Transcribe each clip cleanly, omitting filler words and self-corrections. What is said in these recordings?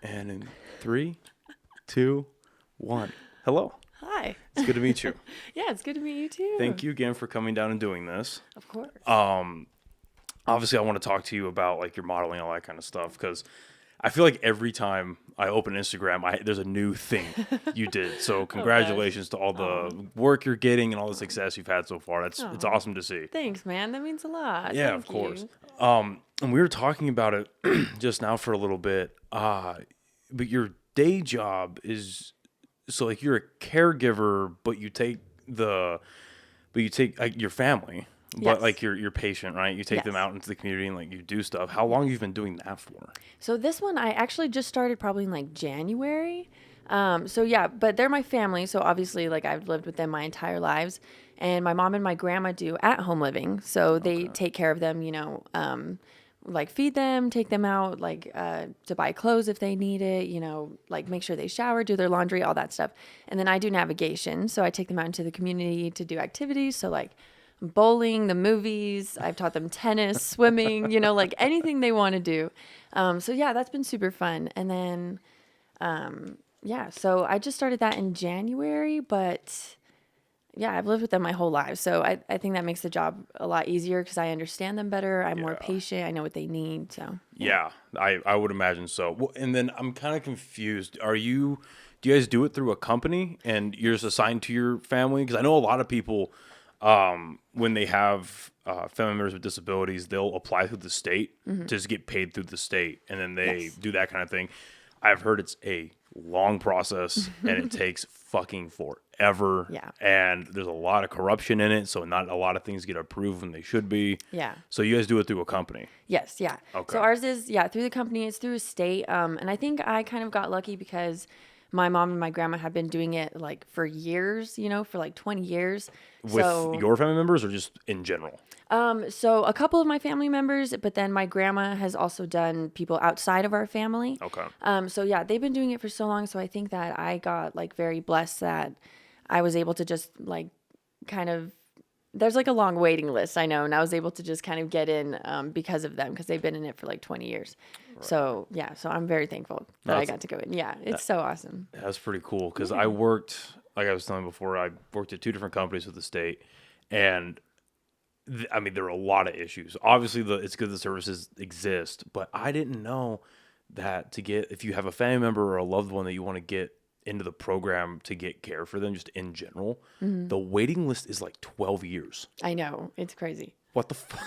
And in 3, 2, 1. Hello. Hi. It's good to meet you. Yeah, it's good to meet you too. Thank you again for coming down and doing this. Of course. Obviously, I want to talk to you about like your modeling and all that kind of stuff because I feel like every time I open Instagram, there's a new thing you did. So congratulations to all the work you're getting and all the success you've had so far. It's awesome to see. Thanks, man. That means a lot. Yeah, Thank of course. you. And we were talking about it just now for a little bit. But your day job is so like you're a caregiver, but you take like your family, but Yes. like your patient, right? You take them Yes. out into the community and like you do stuff. How long have you been doing that for? So this one I actually just started probably in like January. So yeah, but they're my family. So obviously like I've lived with them my entire lives, and my mom and my grandma do at home living. So they take care of them, like feed them, take them out, like to buy clothes if they need it, like make sure they shower, do their laundry, all that stuff. And then I do navigation. So I take them out into the community to do activities. So like bowling, the movies, I've taught them tennis, swimming, like anything they want to do. So yeah, that's been super fun. And then, so I just started that in January, but yeah, I've lived with them my whole life. So I think that makes the job a lot easier because I understand them better. I'm more patient. I know what they need. So Yeah, I would imagine so. Well, and then I'm kind of confused. Do you guys do it through a company and you're just assigned to your family? Because I know a lot of people, when they have family members with disabilities, they'll apply through the state to just get paid through the state, and then they do that kind of thing. I've heard it's a long process and it takes fucking forever. Yeah. And there's a lot of corruption in it, so not a lot of things get approved when they should be. Yeah. So you guys do it through a company. Yes, yeah. Okay. So ours is through the company. It's through a state, and I think I kind of got lucky because my mom and my grandma have been doing it like for years, for like 20 years. With your family members or just in general? So a couple of my family members, but then my grandma has also done people outside of our family. Okay. So yeah, they've been doing it for so long. So I think that I got like very blessed that I was able to just like kind of, there's like a long waiting list, I know, and I was able to just kind of get in because of them because they've been in it for like 20 years. Right. So yeah, so I'm very thankful that I got to go in. Yeah, it's so awesome. That's pretty cool because I worked, like I was telling you before, I worked at 2 different companies with the state, and I mean, there are a lot of issues. Obviously, it's good the services exist, but I didn't know that if you have a family member or a loved one that you want to get into the program to get care for them, just in general, the waiting list is like 12 years. I know. It's crazy. What the fuck?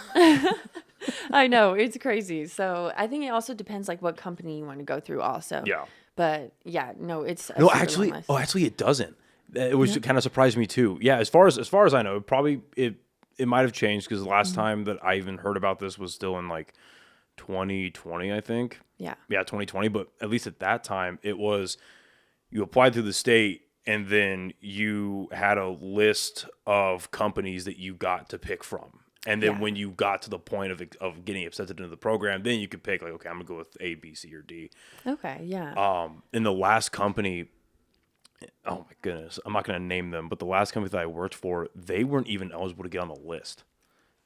I know. It's crazy. So I think it also depends like what company you want to go through also. Yeah. But yeah, no, it's a No, super actually, long list. actually it doesn't. It was kind of surprised me too. Yeah, as far as I know, it might have changed because the last time that I even heard about this was still in like 2020, I think. Yeah. Yeah, 2020. But at least at that time, it was you applied through the state and then you had a list of companies that you got to pick from. And then when you got to the point of getting accepted into the program, then you could pick like, okay, I'm gonna go with A, B, C, or D. Okay. Yeah. In the last company, oh my goodness, I'm not gonna name them, but the last company that I worked for, they weren't even eligible to get on the list.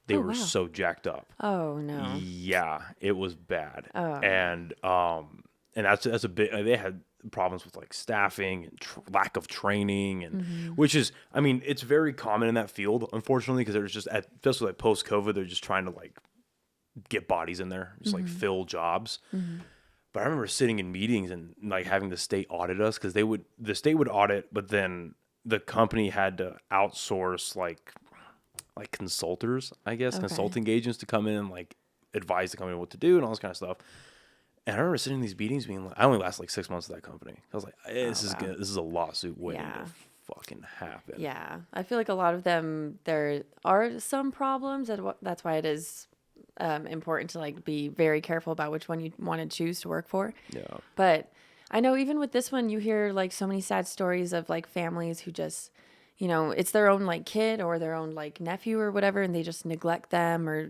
They were so jacked up. Oh no. Yeah, it was bad. Oh. And that's a bit. They had problems with like staffing and lack of training, and which is, I mean, it's very common in that field, unfortunately, because there's just especially like post COVID, they're just trying to like get bodies in there, just like fill jobs. But I remember sitting in meetings and like having the state audit us because the state would audit, but then the company had to outsource like consultors, I guess, consulting agents to come in and like advise the company what to do and all this kind of stuff. And I remember sitting in these meetings being like, I only lasted like 6 months at that company. I was like, this is a lawsuit waiting to fucking happen. Yeah. I feel like a lot of them, there are some problems. That's why it is important to like be very careful about which one you want to choose to work for. Yeah. But I know even with this one, you hear like so many sad stories of like families who just, it's their own like kid or their own like nephew or whatever, and they just neglect them or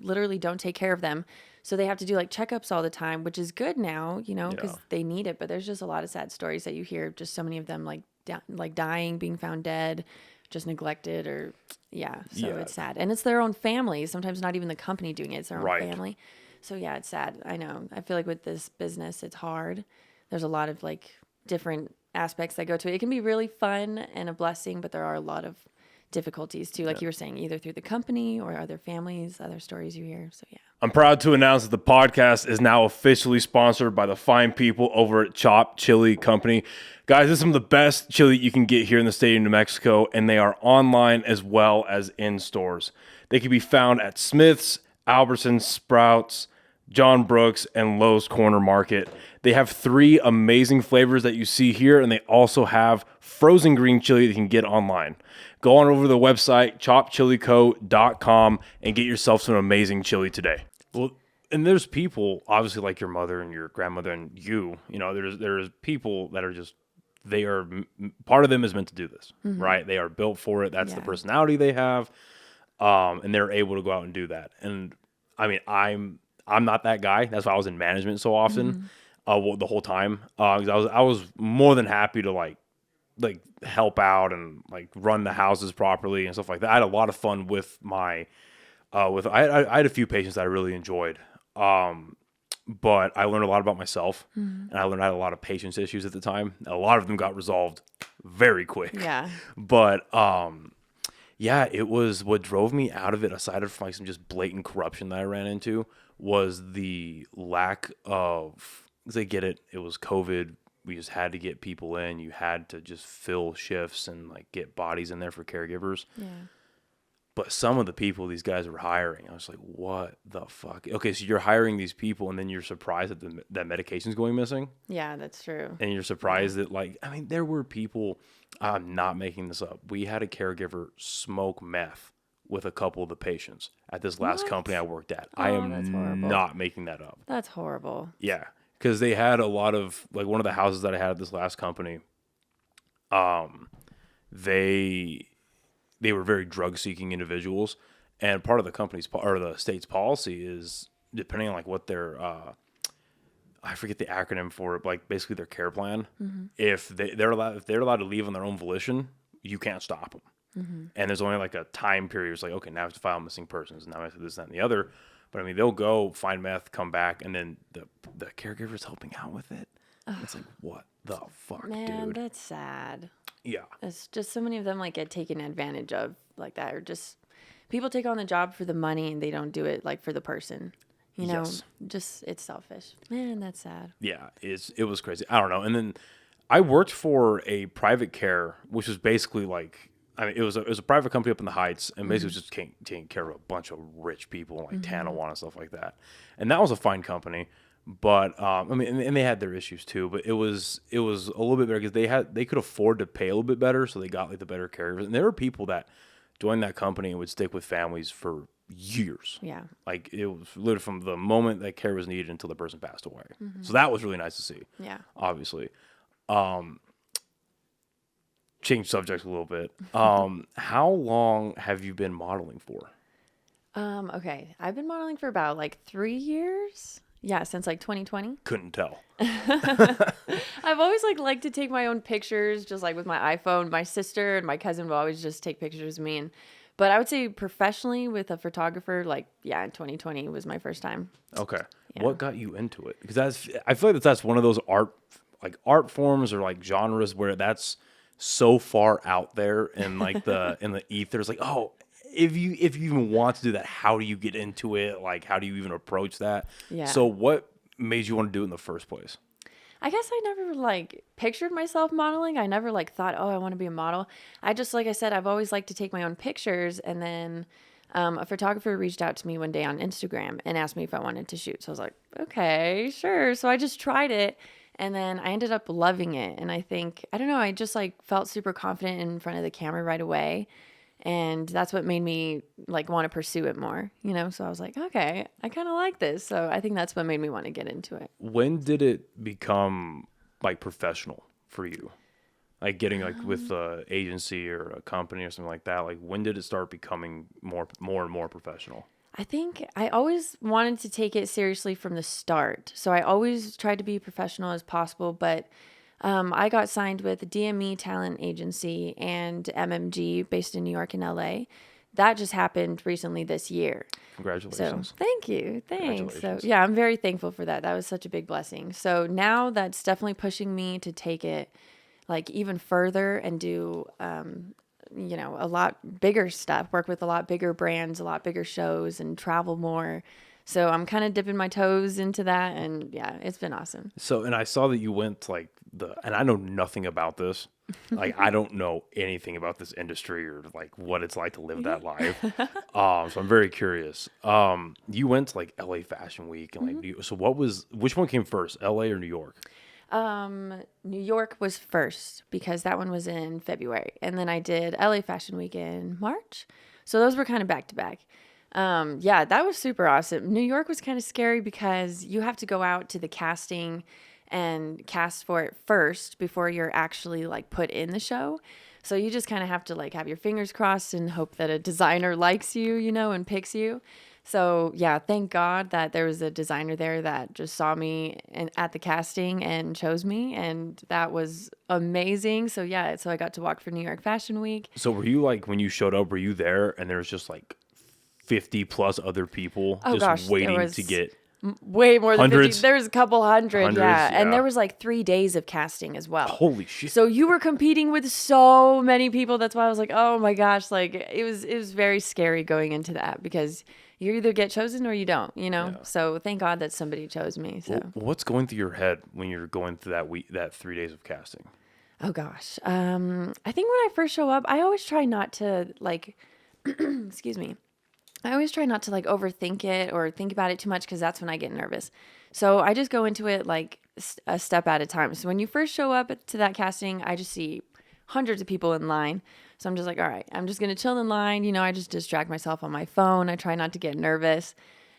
literally don't take care of them. So they have to do like checkups all the time, which is good now, because they need it. But there's just a lot of sad stories that you hear. Just so many of them like dying, being found dead, just neglected, or So it's sad, and it's their own family. Sometimes not even the company doing it; it's their own family. So yeah, it's sad. I know. I feel like with this business, it's hard. there's a lot of like different aspects that go to it. It can be really fun and a blessing, but there are a lot of difficulties too, like you were saying, either through the company or other families, other stories you hear. So yeah. I'm proud to announce that the podcast is now officially sponsored by the fine people over at Chop Chili Company. Guys, this is some of the best chili you can get here in the state of New Mexico, and they are online as well as in stores. They can be found at Smith's, Albertsons, Sprouts, John Brooks, and Lowe's Corner Market. They have 3 amazing flavors that you see here, and they also have frozen green chili that you can get online. Go on over to the website, chopchilico.com, and get yourself some amazing chili today. Well, and there's people, obviously like your mother and your grandmother and you know, there's people that are just, part of them is meant to do this, right? They are built for it. That's the personality they have. And they're able to go out and do that. And I mean, I'm not that guy. That's why I was in management so often, the whole time. 'Cause I was more than happy to like help out and like run the houses properly and stuff like that. I had a lot of fun with my, I had a few patients that I really enjoyed. But I learned a lot about myself, and I learned I had a lot of patience issues at the time. A lot of them got resolved very quick. Yeah. But, yeah, it was what drove me out of it, aside from like some just blatant corruption that I ran into, was the lack of, because I get it, it was COVID. We just had to get people in. You had to just fill shifts and like get bodies in there for caregivers. Yeah. But some of the people these guys were hiring, I was like, what the fuck? Okay, so you're hiring these people and then you're surprised that that medication's going missing? Yeah, that's true. And you're surprised that, like, I mean, there were people, I'm not making this up. We had a caregiver smoke meth with a couple of the patients at this last company I worked at. I am not making that up. That's horrible. Yeah, because they had a lot of, like, one of the houses that I had at this last company, they were very drug-seeking individuals, and part of the company's or the state's policy is, depending on like what their I forget the acronym for it, but like basically their care plan. If they're allowed to leave on their own volition, you can't stop them. And there's only like a time period. It's like, okay, now I have to file missing persons, and now I have to this, that, and the other. But I mean, they'll go find meth, come back, and then the caregiver's helping out with it. It's like, what the fuck, Man, dude? that's sad. Yeah. It's just so many of them like get taken advantage of like that, or just people take on the job for the money and they don't do it like for the person. You know, just it's selfish. Man, that's sad. Yeah, it was crazy. I don't know. And then I worked for a private care, which was basically like, I mean, it was a private company up in the Heights, and basically it was just taking care of a bunch of rich people like Tanawan and stuff like that. And that was a fine company. But I mean, and they had their issues too. But it was a little bit better because they could afford to pay a little bit better, so they got like the better caregivers. And there were people that joined that company and would stick with families for years. Yeah, like it was literally from the moment that care was needed until the person passed away. So that was really nice to see. Yeah, obviously. Change subjects a little bit. How long have you been modeling for? Okay, I've been modeling for about like 3 years. Yeah, since like 2020. Couldn't tell. I've always liked to take my own pictures, just like with my iPhone. My sister and my cousin would always just take pictures of me. But I would say professionally with a photographer, like, yeah, 2020 was my first time. Okay. Yeah. What got you into it? Because I feel like that's one of those art forms or like genres where that's so far out there in like in the ether. It's like, oh, if you even want to do that, how do you get into it? Like, how do you even approach that? Yeah. So what made you want to do it in the first place? I guess I never like pictured myself modeling. I never like thought, oh, I want to be a model. I just, like I said, I've always liked to take my own pictures. And then a photographer reached out to me one day on Instagram and asked me if I wanted to shoot. So I was like, okay, sure. So I just tried it. And then I ended up loving it. And I think, I don't know, I just like felt super confident in front of the camera right away. And that's what made me like want to pursue it more, you know? So I was like, okay, I kind of like this. So I think that's what made me want to get into it. When did it become like professional for you? Like getting like with an agency or a company or something like that? Like when did it start becoming more and more professional? I think I always wanted to take it seriously from the start. So I always tried to be professional as possible, but I got signed with DME Talent Agency and MMG based in New York and LA. that just happened recently this year. Congratulations. So thank you. Thanks. So Congratulations. yeah, I'm very thankful for that. That was such a big blessing. So now that's definitely pushing me to take it like even further and do, a lot bigger stuff, work with a lot bigger brands, a lot bigger shows, and travel more. So I'm kind of dipping my toes into that. And yeah, it's been awesome. So, and I saw that you went like and I know nothing about this. Like, I don't know anything about this industry or like what it's like to live that life. So I'm very curious. You went to like LA Fashion Week and like, so which one came first, LA or New York? New York was first because that one was in February. And then I did LA Fashion Week in March. So those were kind of back to back. Yeah, that was super awesome. New York was kind of scary because you have to go out to the casting and cast for it first before you're actually like put in the show. So you just kind of have to like have your fingers crossed and hope that a designer likes you, and picks you. So yeah, thank God that there was a designer there that just saw me at the casting and chose me, and that was amazing. So yeah, so I got to walk for New York Fashion Week. So were you like, when you showed up, were you there and there was just like 50 plus other people waiting to get way more than hundreds? 50. There was a couple hundred, yeah. Yeah. And there was like 3 days of casting as well. Holy shit. So you were competing with so many people. That's why I was like, oh my gosh, like it was very scary going into that because you either get chosen or you don't, Yeah. So thank God that somebody chose me. So what's going through your head when you're going through that 3 days of casting? oh gosh. I think when I first show up, I always try not to like excuse me. I always try not to like overthink it or think about it too much because that's when I get nervous. So I just go into it like a step at a time. So when you first show up to that casting, I just see hundreds of people in line. So I'm just like, all right, I'm just going to chill in line. I just distract myself on my phone. I try not to get nervous.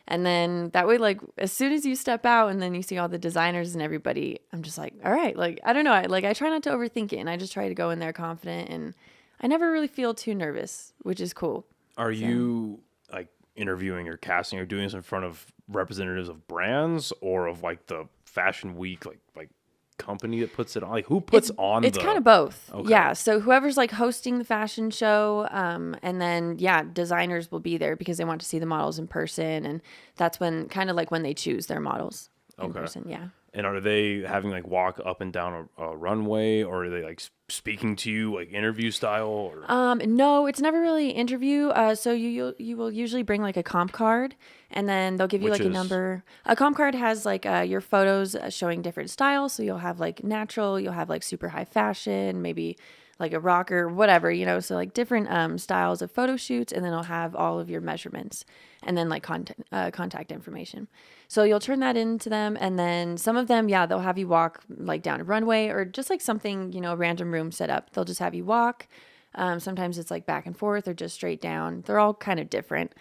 And then that way, like as soon as you step out and then you see all the designers and everybody, I'm just like, all right, like, I don't know. I try not to overthink it and I just try to go in there confident and I never really feel too nervous, which is cool. Are you like interviewing or casting or doing this in front of representatives of brands or of like the fashion week, like company that puts it on? Like who puts on it's kind of both. Okay. Yeah. So whoever's like hosting the fashion show, and then designers will be there because they want to see the models in person. And that's when when they choose their models in person. Yeah. And are they having like walk up and down a runway, or are they like speaking to you like interview style? Or? No, it's never really interview. So you will usually bring like a comp card, and then they'll give you a number. A comp card has like your photos showing different styles. So you'll have like natural, you'll have like super high fashion, maybe like a rocker, whatever, so like different styles of photo shoots, and then it'll have all of your measurements and then like contact information. So you'll turn that into them, and then some of them, they'll have you walk like down a runway or just like something, a random room set up. They'll just have you walk. Sometimes it's like back and forth or just straight down. They're all kind of different.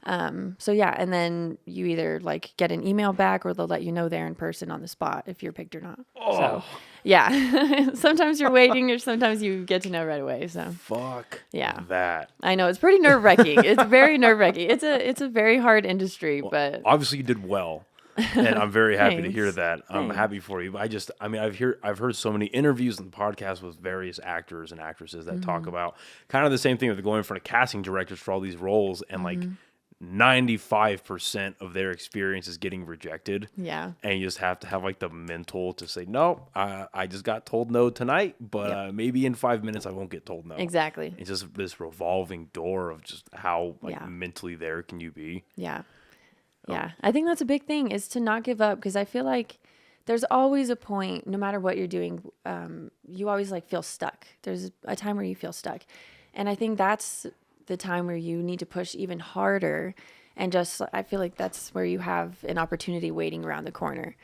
And then you either like get an email back or they'll let you know there in person on the spot if you're picked or not. Oh. So yeah, sometimes you're waiting or sometimes you get to know right away. So fuck that. I know it's pretty nerve wracking. It's very nerve wracking. It's a very hard industry, but obviously you did well. And I'm very happy to hear that. I'm Thanks. happy for you. I've heard so many interviews and podcasts with various actors and actresses that talk about kind of the same thing with going in front of casting directors for all these roles, and like 95% of their experience is getting rejected. Yeah. And you just have to have like the mental to say, no, I just got told no tonight, but maybe in 5 minutes I won't get told no. Exactly. It's just this revolving door of just how mentally there can you be. Yeah. Yeah. I think that's a big thing is to not give up, because I feel like there's always a point, no matter what you're doing, you always like feel stuck. There's a time where you feel stuck. And I think that's the time where you need to push even harder. And I feel like that's where you have an opportunity waiting around the corner.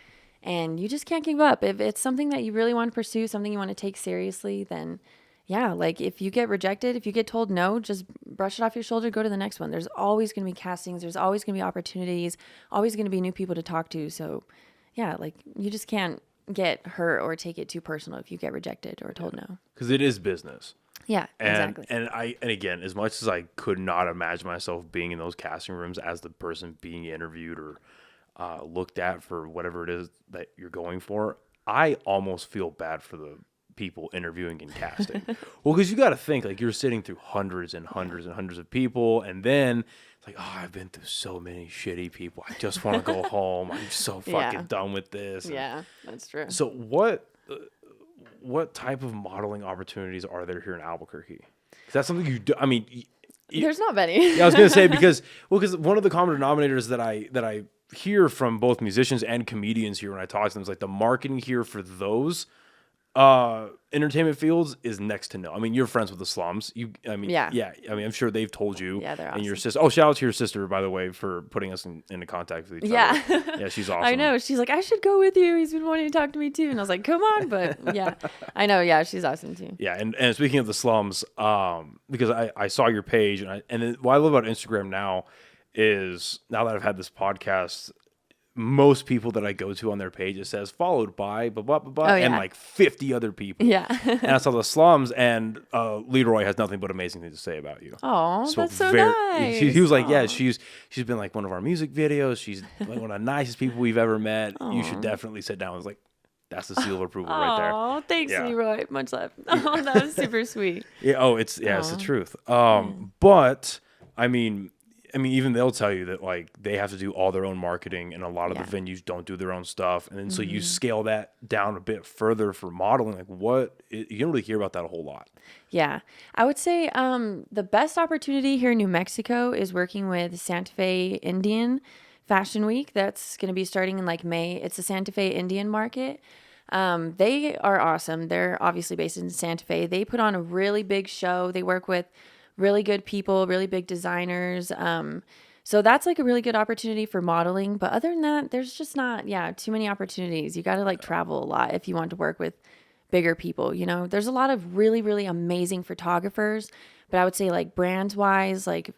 And you just can't give up. If it's something that you really want to pursue, something you want to take seriously, then like if you get rejected, if you get told no, just brush it off your shoulder, go to the next one. There's always going to be castings. There's always going to be opportunities, always going to be new people to talk to. So like you just can't get hurt or take it too personal if you get rejected or told no. Because it is business. Yeah, exactly. And again, as much as I could not imagine myself being in those casting rooms as the person being interviewed or looked at for whatever it is that you're going for, I almost feel bad for the people interviewing and casting. Well, because you got to think, like, you're sitting through hundreds and hundreds and hundreds of people, and then it's like, oh, I've been through so many shitty people. I just want to go home. I'm so fucking done with this. Yeah, that's true. So what type of modeling opportunities are there here in Albuquerque? 'Cause that's something you do. I mean, there's not many. Yeah, I was gonna say because one of the common denominators that I hear from both musicians and comedians here when I talk to them is like the marketing here for those entertainment fields is next to no. I mean, you're friends with the Slums. I mean, I'm sure they've told you. Yeah, they're awesome. And your sister. Oh, shout out to your sister, by the way, for putting us into contact with each other. Yeah, she's awesome. I know. She's like, I should go with you. He's been wanting to talk to me too. And I was like, come on. But yeah, I know. Yeah, she's awesome too. Yeah, and speaking of the Slums, because I saw your page, and what I love about Instagram now is now that I've had this podcast, most people that I go to on their page, it says followed by blah, blah, blah, blah, and like 50 other people. Yeah. And I saw the Slums, and Leroy has nothing but amazing things to say about you. Oh, that's so nice. He was like, yeah, she's been like one of our music videos. She's like one of the nicest people we've ever met. You should definitely sit down. I was like, that's the seal of approval right there. Oh, thanks, Leroy. Much love. Oh, that was super sweet. Yeah. It's the truth. But I mean, even they'll tell you that like they have to do all their own marketing, and a lot of the venues don't do their own stuff. And then so you scale that down a bit further for modeling. Like you don't really hear about that a whole lot. Yeah, I would say the best opportunity here in New Mexico is working with Santa Fe Indian Fashion Week. That's going to be starting in like May. It's the Santa Fe Indian Market. They are awesome. They're obviously based in Santa Fe. They put on a really big show. They work with really good people, really big designers. So that's like a really good opportunity for modeling. But other than that, there's just not, too many opportunities. You got to like travel a lot if you want to work with bigger people. You know, there's a lot of really, really amazing photographers, but I would say like brands wise, like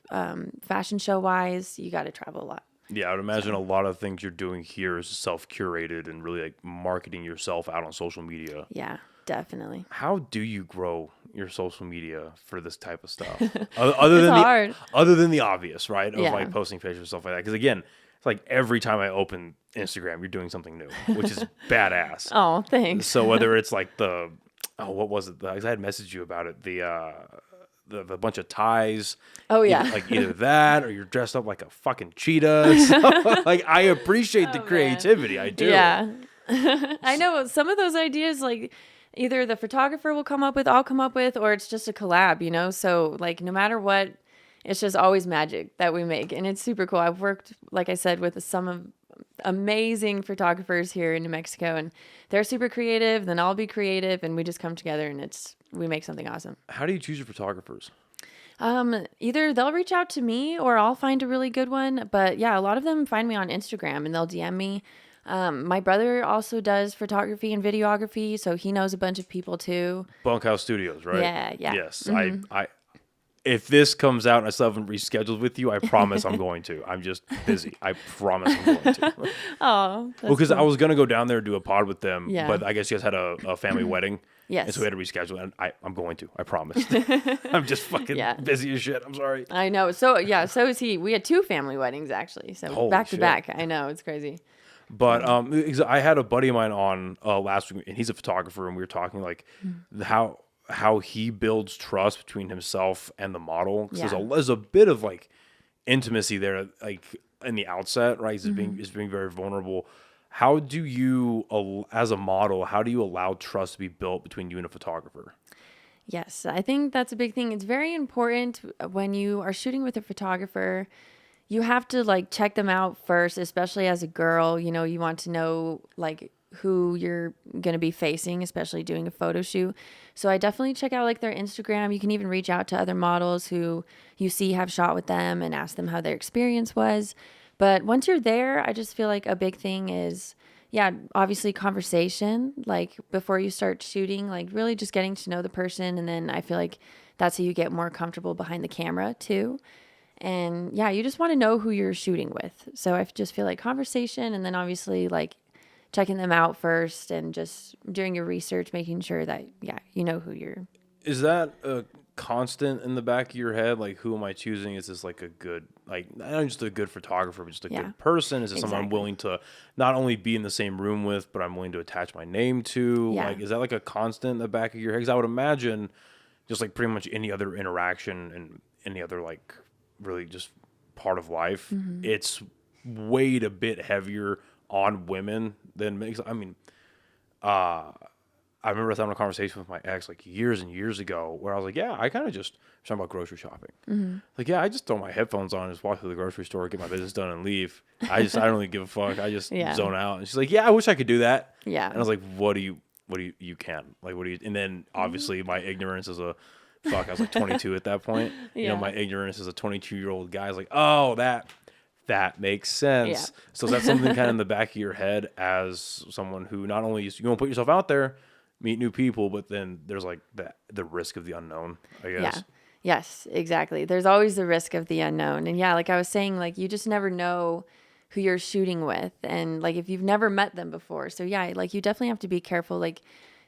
fashion show wise, you got to travel a lot. Yeah, I would imagine a lot of things you're doing here is self-curated and really like marketing yourself out on social media. Yeah, definitely. How do you grow your social media for this type of stuff? Hard. Other than the obvious, right? Of like posting pictures and stuff like that. Because again, it's like every time I open Instagram, you're doing something new, which is badass. Oh, thanks. So whether it's like what was it? I had messaged you about it. The bunch of ties. Oh yeah. Either that or you're dressed up like a fucking cheetah. So, like I appreciate the creativity. Man. I do. Yeah. I know some of those ideas like either the photographer will come up with, I'll come up with, or it's just a collab, you know? So like no matter what, it's just always magic that we make. And it's super cool. I've worked, like I said, with some amazing photographers here in New Mexico, and they're super creative. Then I'll be creative, and we just come together and we make something awesome. How do you choose your photographers? Either they'll reach out to me or I'll find a really good one. But yeah, a lot of them find me on Instagram and they'll DM me. My brother also does photography and videography, so he knows a bunch of people too. Bunkhouse Studios, right? Yeah. Yes, I if this comes out and I still haven't rescheduled with you, I promise I'm going to. I'm just busy. I promise I'm going to. Oh, well, because I was gonna go down there and do a pod with them, but I guess you guys had a family wedding. Yes. And so we had to reschedule, and I'm going to. I promise. I'm just fucking busy as shit. I'm sorry. I know. So is he. We had 2 family weddings actually. So Holy back shit. to back. I know, it's crazy. But I had a buddy of mine on last week, and he's a photographer, and we were talking like how he builds trust between himself and the model. Because there's a bit of like intimacy there, like in the outset, right? He's being very vulnerable. How do you, as a model, how do you allow trust to be built between you and a photographer? Yes, I think that's a big thing. It's very important when you are shooting with a photographer. You have to like check them out first, especially as a girl. You know, you want to know like who you're going to be facing, especially doing a photo shoot. So I definitely check out like their Instagram. You can even reach out to other models who you see have shot with them and ask them how their experience was. But once you're there, I just feel like a big thing is, obviously conversation, like before you start shooting, like really just getting to know the person. And then I feel like that's how you get more comfortable behind the camera too. And you just want to know who you're shooting with. So I just feel like conversation, and then obviously like checking them out first and just doing your research, making sure that, you know who you're. Is that a constant in the back of your head? Like, who am I choosing? Is this like a good, like, not just a good photographer, but just a good person? Is this someone I'm willing to not only be in the same room with, but I'm willing to attach my name to? Yeah. Like, is that like a constant in the back of your head? Because I would imagine just like pretty much any other interaction and any other like really just part of life, it's weighed a bit heavier on women than makes. I mean, I remember having a conversation with my ex like years and years ago where I was like, yeah, I kind of just talking about grocery shopping. Like, yeah, I just throw my headphones on and just walk through the grocery store, get my business done and leave. I don't really give a fuck. I just zone out. And she's like, yeah, I wish I could do that. Yeah. And I was like, you can. Like, and then obviously my ignorance as a, I was like 22 at that point. You know, my ignorance as a 22-year-old guy is like, oh, that makes sense. Yeah. So that's something kind of in the back of your head as someone who not only you want to put yourself out there, meet new people, but then there's like the risk of the unknown, I guess. Yeah. Yes, exactly. There's always the risk of the unknown. And yeah, like I was saying, like you just never know who you're shooting with. And like if you've never met them before. So yeah, like you definitely have to be careful. Like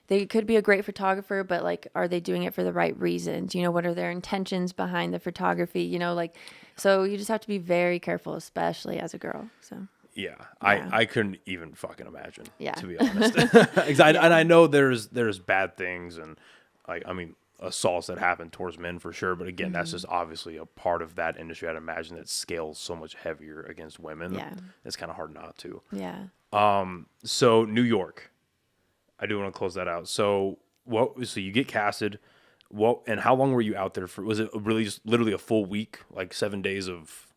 they could be a great photographer, but like, are they doing it for the right reasons? You know, what are their intentions behind the photography? You know, like, so you just have to be very careful, especially as a girl. So. Yeah, I couldn't even fucking imagine, to be honest. And I know there's bad things and like, I mean, assaults that happen towards men for sure. But again, that's just obviously a part of that industry. I'd imagine that scales so much heavier against women. Yeah. It's kind of hard not to. Yeah. So New York, I do want to close that out. So so you get casted. And how long were you out there for? Was it really just literally a full week, like 7 days of?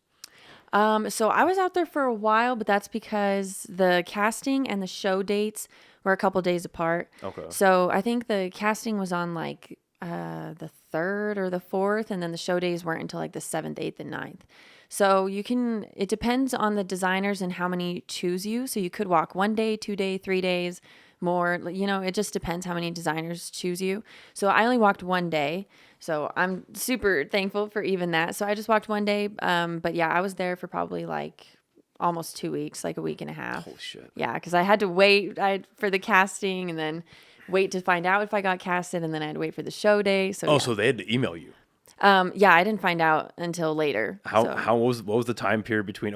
So I was out there for a while, but that's because the casting and the show dates were a couple days apart. Okay. So I think the casting was on like the 3rd or the 4th, and then the show days weren't until like the 7th, 8th, and 9th. So it depends on the designers and how many choose you. So you could walk 1 day, 2 day, 3 days, more, you know, it just depends how many designers choose you. So I only walked 1 day. So I'm super thankful for even that. So I just walked 1 day. But yeah, I was there for probably like almost 2 weeks, like a week and a half. Holy shit. Yeah, because I had to wait for the casting and then wait to find out if I got casted, and then I had to wait for the show day. So so they had to email you. Yeah, I didn't find out until later. What was the time period between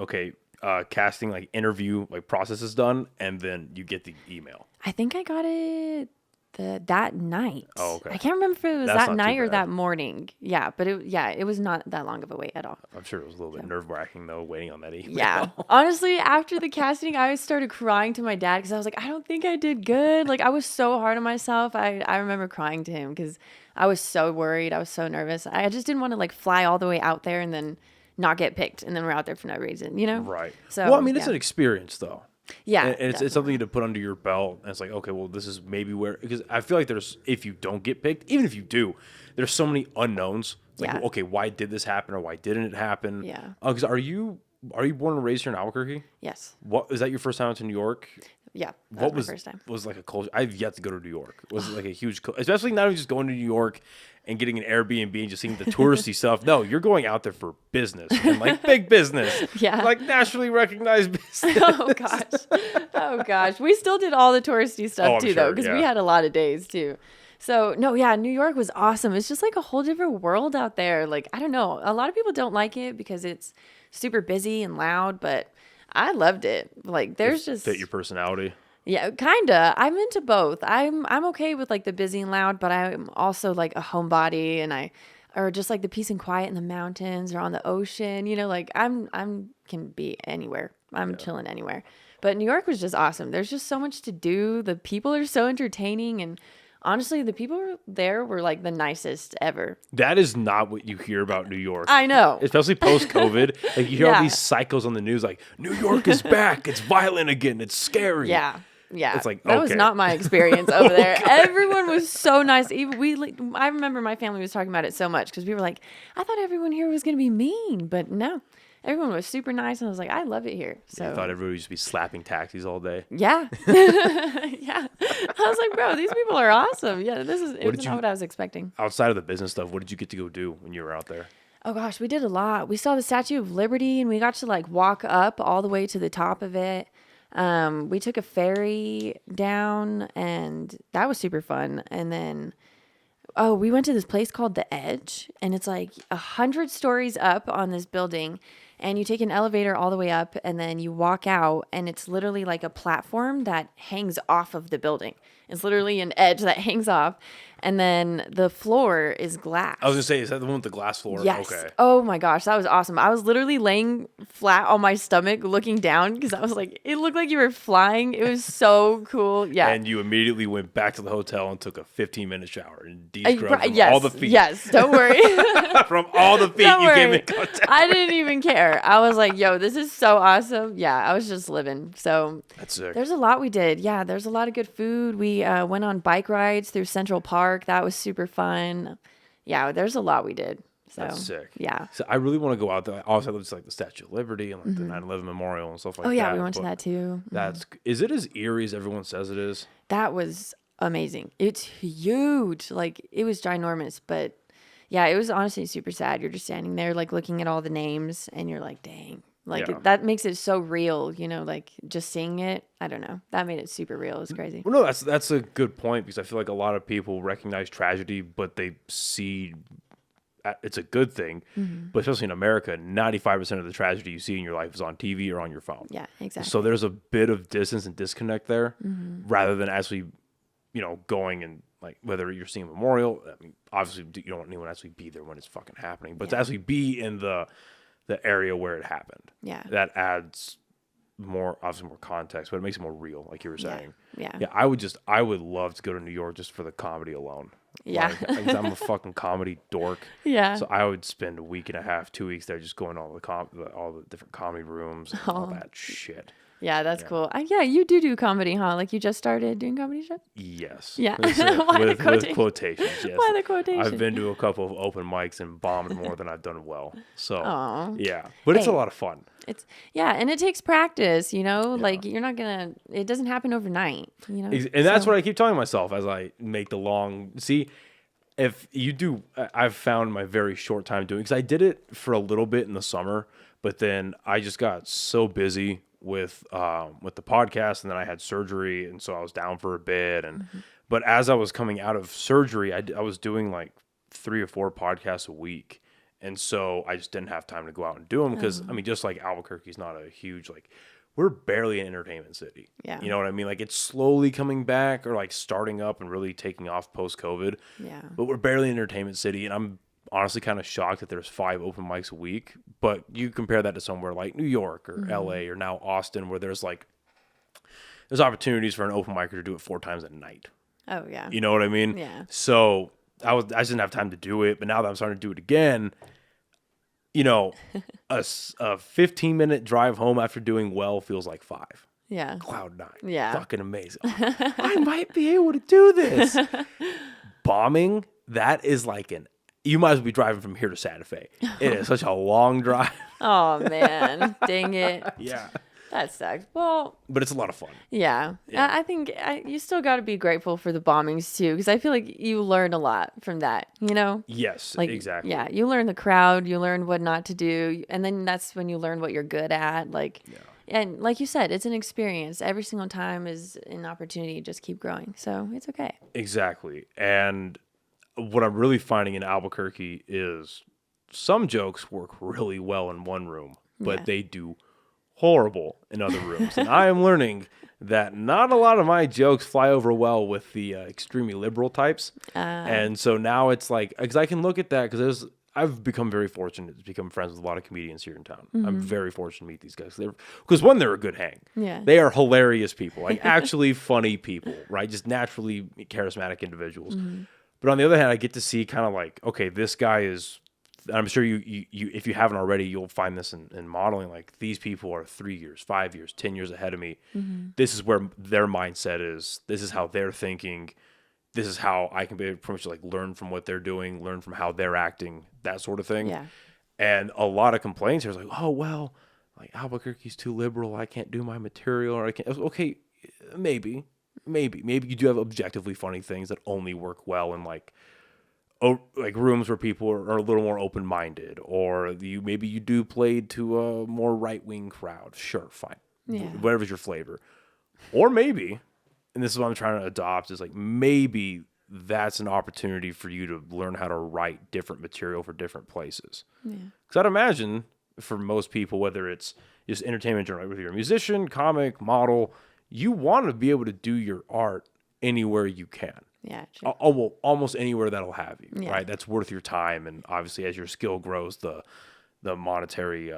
casting, like interview, like process is done, and then you get the email? I think I got it that night. Oh, okay. I can't remember if it was That's that not night too or bad. that morning. Yeah, but it was not that long of a wait at all. I'm sure it was a little bit nerve-wracking though, waiting on that email. Yeah. Honestly, after the casting, I started crying to my dad because I was like, I don't think I did good. Like, I was so hard on myself. I remember crying to him because I was so worried. I was so nervous. I just didn't want to like fly all the way out there and then not get picked, and then we're out there for no reason, you know? Right. So, well, I mean, it's an experience though. Yeah. And it's something to put under your belt. And it's like, okay, well, this is maybe where, because I feel like if you don't get picked, even if you do, there's so many unknowns. Like, Yeah. okay, why did this happen or why didn't it happen? Yeah. Because are you born and raised here in Albuquerque? Yes. Is that your first time out to New York? Yeah. What was my first time? Was like a culture? I've yet to go to New York. Was it like a huge, especially not even just going to New York and getting an Airbnb and just seeing the touristy stuff. No, you're going out there for business and like big business. Yeah. Like nationally recognized business. Oh gosh. We still did all the touristy stuff too, though, because we had a lot of days too. So no, yeah, New York was awesome. It's just like a whole different world out there. Like, I don't know. A lot of people don't like it because it's super busy and loud, but I loved it. Like, there's just fit your personality. Yeah, kinda. I'm into both. I'm okay with like the busy and loud, but I'm also like a homebody, and or just like the peace and quiet in the mountains or on the ocean. You know, like I'm can be anywhere. I'm chilling anywhere. But New York was just awesome. There's just so much to do. The people are so entertaining, and honestly, the people there were like the nicest ever. That is not what you hear about New York. I know. Especially post-COVID. Like, you hear all these psychos on the news like, New York is back. It's violent again. It's scary. Yeah. Yeah. It's like, that was not my experience over there. Everyone was so nice. Even I remember my family was talking about it so much because we were like, I thought everyone here was going to be mean, but no. Everyone was super nice, and I was like, I love it here. So I thought everybody used to be slapping taxis all day. Yeah. Yeah. I was like, bro, these people are awesome. Yeah, it was not what I was expecting. Outside of the business stuff, what did you get to go do when you were out there? Oh gosh, we did a lot. We saw the Statue of Liberty, and we got to like walk up all the way to the top of it. We took a ferry down, and that was super fun. And then Oh, we went to this place called The Edge, and it's like 100 stories up on this building. And you take an elevator all the way up, and then you walk out, and it's literally like a platform that hangs off of the building. It's literally an edge that hangs off, and then the floor is glass. I was gonna say, is that the one with the glass floor? Yes. Okay. Oh my gosh, that was awesome. I was literally laying flat on my stomach, looking down because I was like, it looked like you were flying. It was so cool. Yeah. And you immediately went back to the hotel and took a 15-minute shower and de-scrubbed from yes, all the feet. Yes, don't worry. From all the feet Don't you came worry. in contact. I didn't even care. I was like, yo, this is so awesome. Yeah, I was just living. So That's sick. there's a lot we did. Yeah, there's a lot of good food. We went on bike rides through Central Park. That was super fun. Yeah, there's a lot we did. So, That's sick. Yeah. So I really want to go out there. Obviously, there's like the Statue of Liberty and like the 9/11 Memorial and stuff like that. Oh yeah, we went to that too. Is it as eerie as everyone says it is? That was amazing. It's huge. Like it was ginormous, but yeah, it was honestly super sad. You're just standing there like looking at all the names and you're like, dang. Like Yeah. that makes it so real, like just seeing it. I don't know. That made it super real. It's crazy. Well, no, that's a good point because I feel like a lot of people recognize tragedy, but they see it's a good thing. But especially in America, 95% of the tragedy you see in your life is on TV or on your phone. Yeah, exactly. So there's a bit of distance and disconnect there rather than actually, going and like whether you're seeing a memorial. I mean, obviously you don't want anyone to actually be there when it's fucking happening, but to actually be in the area where it happened. Yeah. That adds obviously more context, but it makes it more real, like you were saying. Yeah. Yeah, I would love to go to New York just for the comedy alone. Yeah. Like, I'm a fucking comedy dork. Yeah. So I would spend a week and a half, 2 weeks there, just going to all the different comedy rooms and all that shit. Yeah, that's cool. Yeah, you do comedy, huh? Like you just started doing comedy shows? Yes. Yeah. With quotations, yes. Why the quotation? I've been to a couple of open mics and bombed more than I've done well. So, Aw. yeah. But it's a Hey. lot of fun. And it takes practice, like you're not gonna, it doesn't happen overnight, And that's what I keep telling myself as I make the long, if you do, I've found my very short time doing, because I did it for a little bit in the summer, but then I just got so busy with the podcast, and then I had surgery, and so I was down for a bit. And but as I was coming out of surgery, I was doing like 3 or 4 podcasts a week, and so I just didn't have time to go out and do them because I mean, just like Albuquerque's not a huge we're barely an entertainment city. Yeah. You know what I mean? Like it's slowly coming back or like starting up and really taking off post-COVID. Yeah. But we're barely an entertainment city, and I'm honestly kind of shocked that there's 5 open mics a week. But you compare that to somewhere like New York or LA or now Austin, where there's opportunities for an open micer to do it 4 times a night. Oh yeah. You know what I mean? Yeah. So I just didn't have time to do it, but now that I'm starting to do it again, a 15-minute drive home after doing well feels like 5. Yeah. Cloud 9. Yeah. Fucking amazing. I might be able to do this. Bombing, that is like you might as well be driving from here to Santa Fe. It is such a long drive. Oh man, dang it. Yeah. That sucks. Well, But it's a lot of fun. yeah. Yeah. I think you still got to be grateful for the bombings too, because I feel like you learn a lot from that. Yes, Like exactly. Yeah, you learn the crowd, you learn what not to do, and then that's when you learn what you're good at. And like you said, it's an experience. Every single time is an opportunity to just keep growing. So it's okay. Exactly. And what I'm really finding in Albuquerque is some jokes work really well in one room, but Yeah. they do horrible in other rooms. And I am learning that not a lot of my jokes fly over well with the extremely liberal types. And so now it's like, because I can look at that, because I've become very fortunate to become friends with a lot of comedians here in town. I'm very fortunate to meet these guys. Because one, they're a good hang. Yeah. They are hilarious people, like actually funny people, right? Just naturally charismatic individuals. But on the other hand, I get to see kind of like, okay, this guy is, I'm sure you if you haven't already, you'll find this in modeling. Like these people are 3 years, 5 years, 10 years ahead of me. This is where their mindset is. This is how they're thinking. This is how I can be pretty much like learn from what they're doing, learn from how they're acting, that sort of thing. Yeah. And a lot of complaints are like, oh, well, like Albuquerque's too liberal. I can't do my material, or I can't. Okay, maybe you do have objectively funny things that only work well in like rooms where people are a little more open-minded, or maybe you do play to a more right-wing crowd. Sure, fine. Yeah. Whatever's your flavor. Or maybe, and this is what I'm trying to adopt, is like maybe that's an opportunity for you to learn how to write different material for different places. Yeah. Because I'd imagine for most people, whether it's just entertainment journal, whether you're a musician, comic, model, you want to be able to do your art anywhere you can. Yeah. True. Well, almost anywhere that'll have you, Yeah. right? That's worth your time. And obviously, as your skill grows, the monetary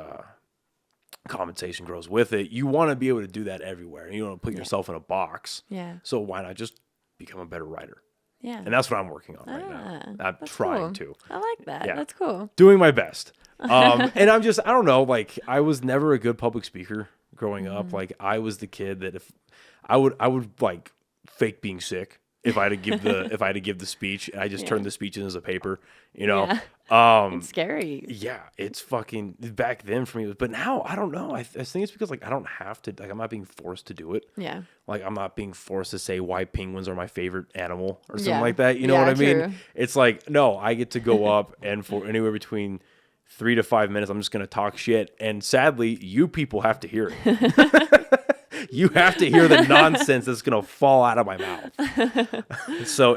compensation grows with it. You want to be able to do that everywhere. And you don't want to put yourself in a box. Yeah. So why not just become a better writer? Yeah. And that's what I'm working on right now. I'm trying to. I like that. Yeah. That's cool. Doing my best. And I don't know, like I was never a good public speaker growing up. Like I was the kid that if I would like fake being sick if I had to give the speech, and I just turned the speech in as a paper, you know. Yeah. It's scary. Yeah, it's fucking back then for me, but now I don't know. I think it's because like I don't have to, like I'm not being forced to do it. Yeah. Like I'm not being forced to say why penguins are my favorite animal or something Yeah. like that. You know Yeah, what I mean? true. It's like, no, I get to go up and for anywhere between 3 to 5 minutes, I'm just going to talk shit. And sadly, you people have to hear it. You have to hear the nonsense that's going to fall out of my mouth. So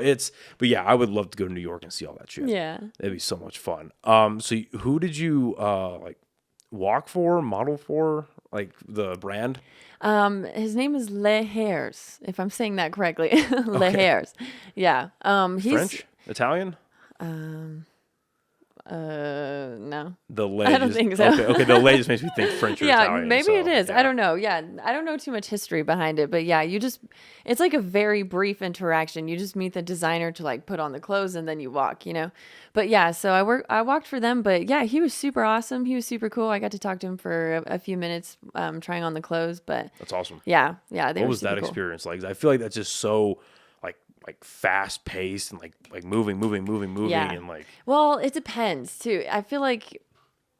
but yeah, I would love to go to New York and see all that shit. Yeah. It'd be so much fun. So who did you, like walk for, model for, like the brand? His name is Le Hairs, if I'm saying that correctly. Le Hairs. Yeah. He's French? Italian? No. The lay I don't think so. Okay, the lay just makes me think French or Yeah, Italian. maybe so, it is. yeah. I don't know. Yeah, I don't know too much history behind it, but yeah, it's like a very brief interaction. You just meet the designer to like put on the clothes and then you walk, you know. But yeah, so I walked for them, but yeah, he was super awesome. He was super cool. I got to talk to him for a few minutes, trying on the clothes, but That's awesome. yeah. What was that experience like? 'Cause I feel like that's just so like fast paced and like moving Yeah. and like. Well, it depends too. I feel like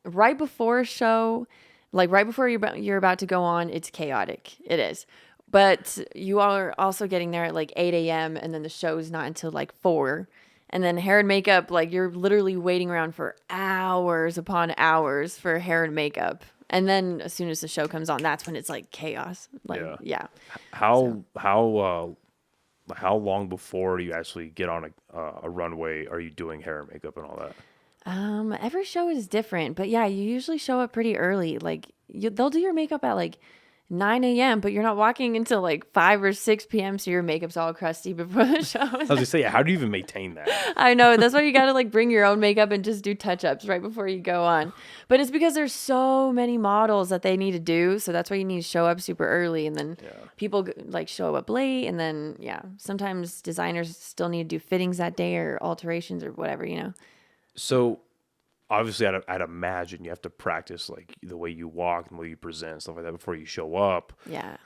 right before a show, like right before you're about to go on, it's chaotic. It is. But you are also getting there at like 8 a.m. and then the show's not until like 4. And then hair and makeup, like you're literally waiting around for hours upon hours for hair and makeup. And then as soon as the show comes on, that's when it's like chaos. Like, yeah. How long before you actually get on a runway are you doing hair and makeup and all that? Every show is different, but yeah, you usually show up pretty early. Like they'll do your makeup at like 9 a.m., but you're not walking until like 5 or 6 p.m. So your makeup's all crusty before the show. I was gonna say, how do you even maintain that? I know. That's why you got to like bring your own makeup and just do touch-ups right before you go on. But it's because there's so many models that they need to do. So that's why you need to show up super early. And then people like show up late. And then, sometimes designers still need to do fittings that day or alterations or whatever, you know? So obviously I'd imagine you have to practice like the way you walk and the way you present and stuff like that before you show up. Yeah.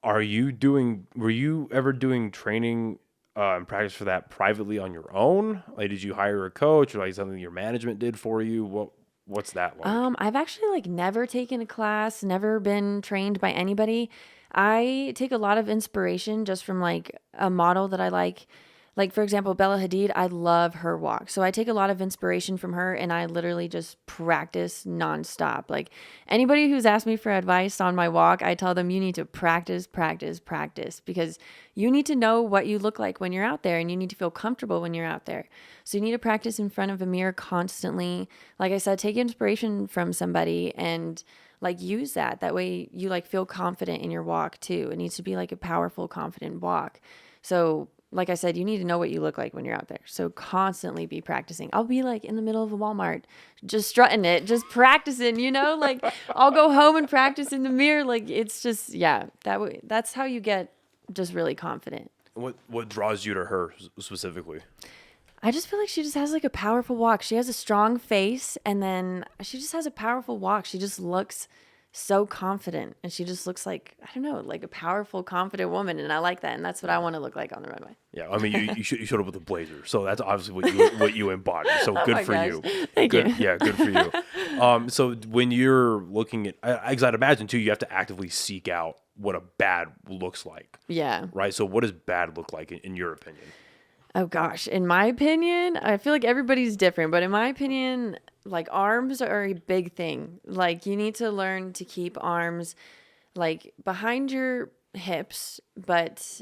Were you ever doing training and practice for that privately on your own? Like, did you hire a coach or like something your management did for you? What's that like? I've actually like never taken a class, never been trained by anybody. I take a lot of inspiration just from like a model that I like. Like, for example, Bella Hadid, I love her walk. So I take a lot of inspiration from her and I literally just practice nonstop. Like anybody who's asked me for advice on my walk, I tell them you need to practice because you need to know what you look like when you're out there and you need to feel comfortable when you're out there. So you need to practice in front of a mirror constantly. Like I said, take inspiration from somebody and like use that. That way you like feel confident in your walk too. It needs to be like a powerful, confident walk. So like I said, you need to know what you look like when you're out there. So constantly be practicing. I'll be like in the middle of a Walmart, just strutting it, just practicing, you know, like I'll go home and practice in the mirror. Like it's just, that's how you get just really confident. What draws you to her specifically? I just feel like she just has like a powerful walk. She has a strong face and then she just has a powerful walk. She just looks so confident and she just looks like, I don't know, like a powerful, confident woman. And I like that. And that's what I want to look like on the runway. Yeah. I mean, you showed up with a blazer. So that's obviously what you embody. So good for you. Thank you. Yeah. Good for you. So when you're looking at, I'd imagine too, you have to actively seek out what a bad looks like. Yeah. Right. So what does bad look like in your opinion? Oh gosh. In my opinion, I feel like everybody's different, but in my opinion, like arms are a big thing. Like you need to learn to keep arms like behind your hips, but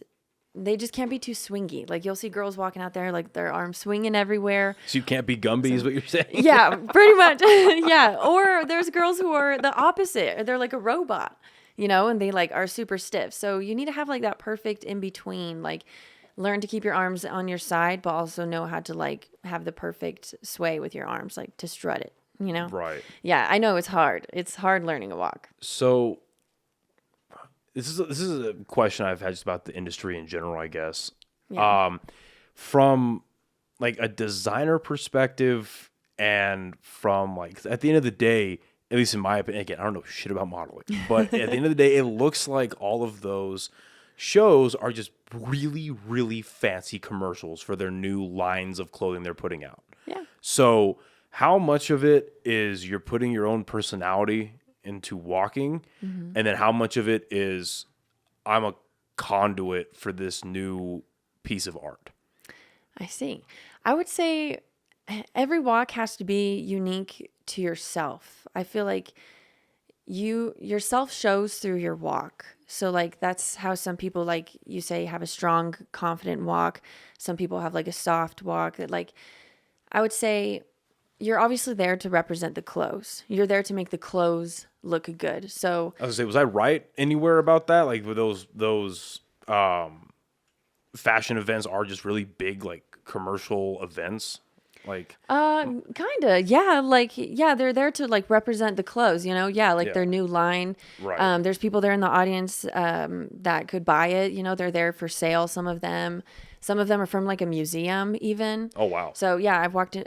they just can't be too swingy. Like you'll see girls walking out there, like their arms swinging everywhere. So you can't be Gumby is what you're saying? Yeah, pretty much. Yeah. Or there's girls who are the opposite. They're like a robot, and they like are super stiff. So you need to have like that perfect in between, like learn to keep your arms on your side, but also know how to like have the perfect sway with your arms, like to strut it, Right. Yeah, I know it's hard. It's hard learning a walk. So this is a question I've had just about the industry in general, I guess. Yeah. From like a designer perspective and from like at the end of the day, at least in my opinion, again, I don't know shit about modeling, but at the end of the day, it looks like all of those shows are just really, really fancy commercials for their new lines of clothing they're putting out. Yeah. So how much of it is you're putting your own personality into walking, and then how much of it is I'm a conduit for this new piece of art? I see. I would say every walk has to be unique to yourself. I feel like yourself shows through your walk. So like that's how some people, like you say, have a strong, confident walk. Some people have like a soft walk. That like I would say you're obviously there to represent the clothes. You're there to make the clothes look good. So I was gonna say, was I right anywhere about that? Like with those fashion events are just really big, like commercial events. Like kinda, yeah. Like, yeah, they're there to like represent the clothes, Yeah, like their new line. Right. There's people there in the audience that could buy it. They're there for sale. Some of them are from like a museum, even. Oh wow. So yeah, I've walked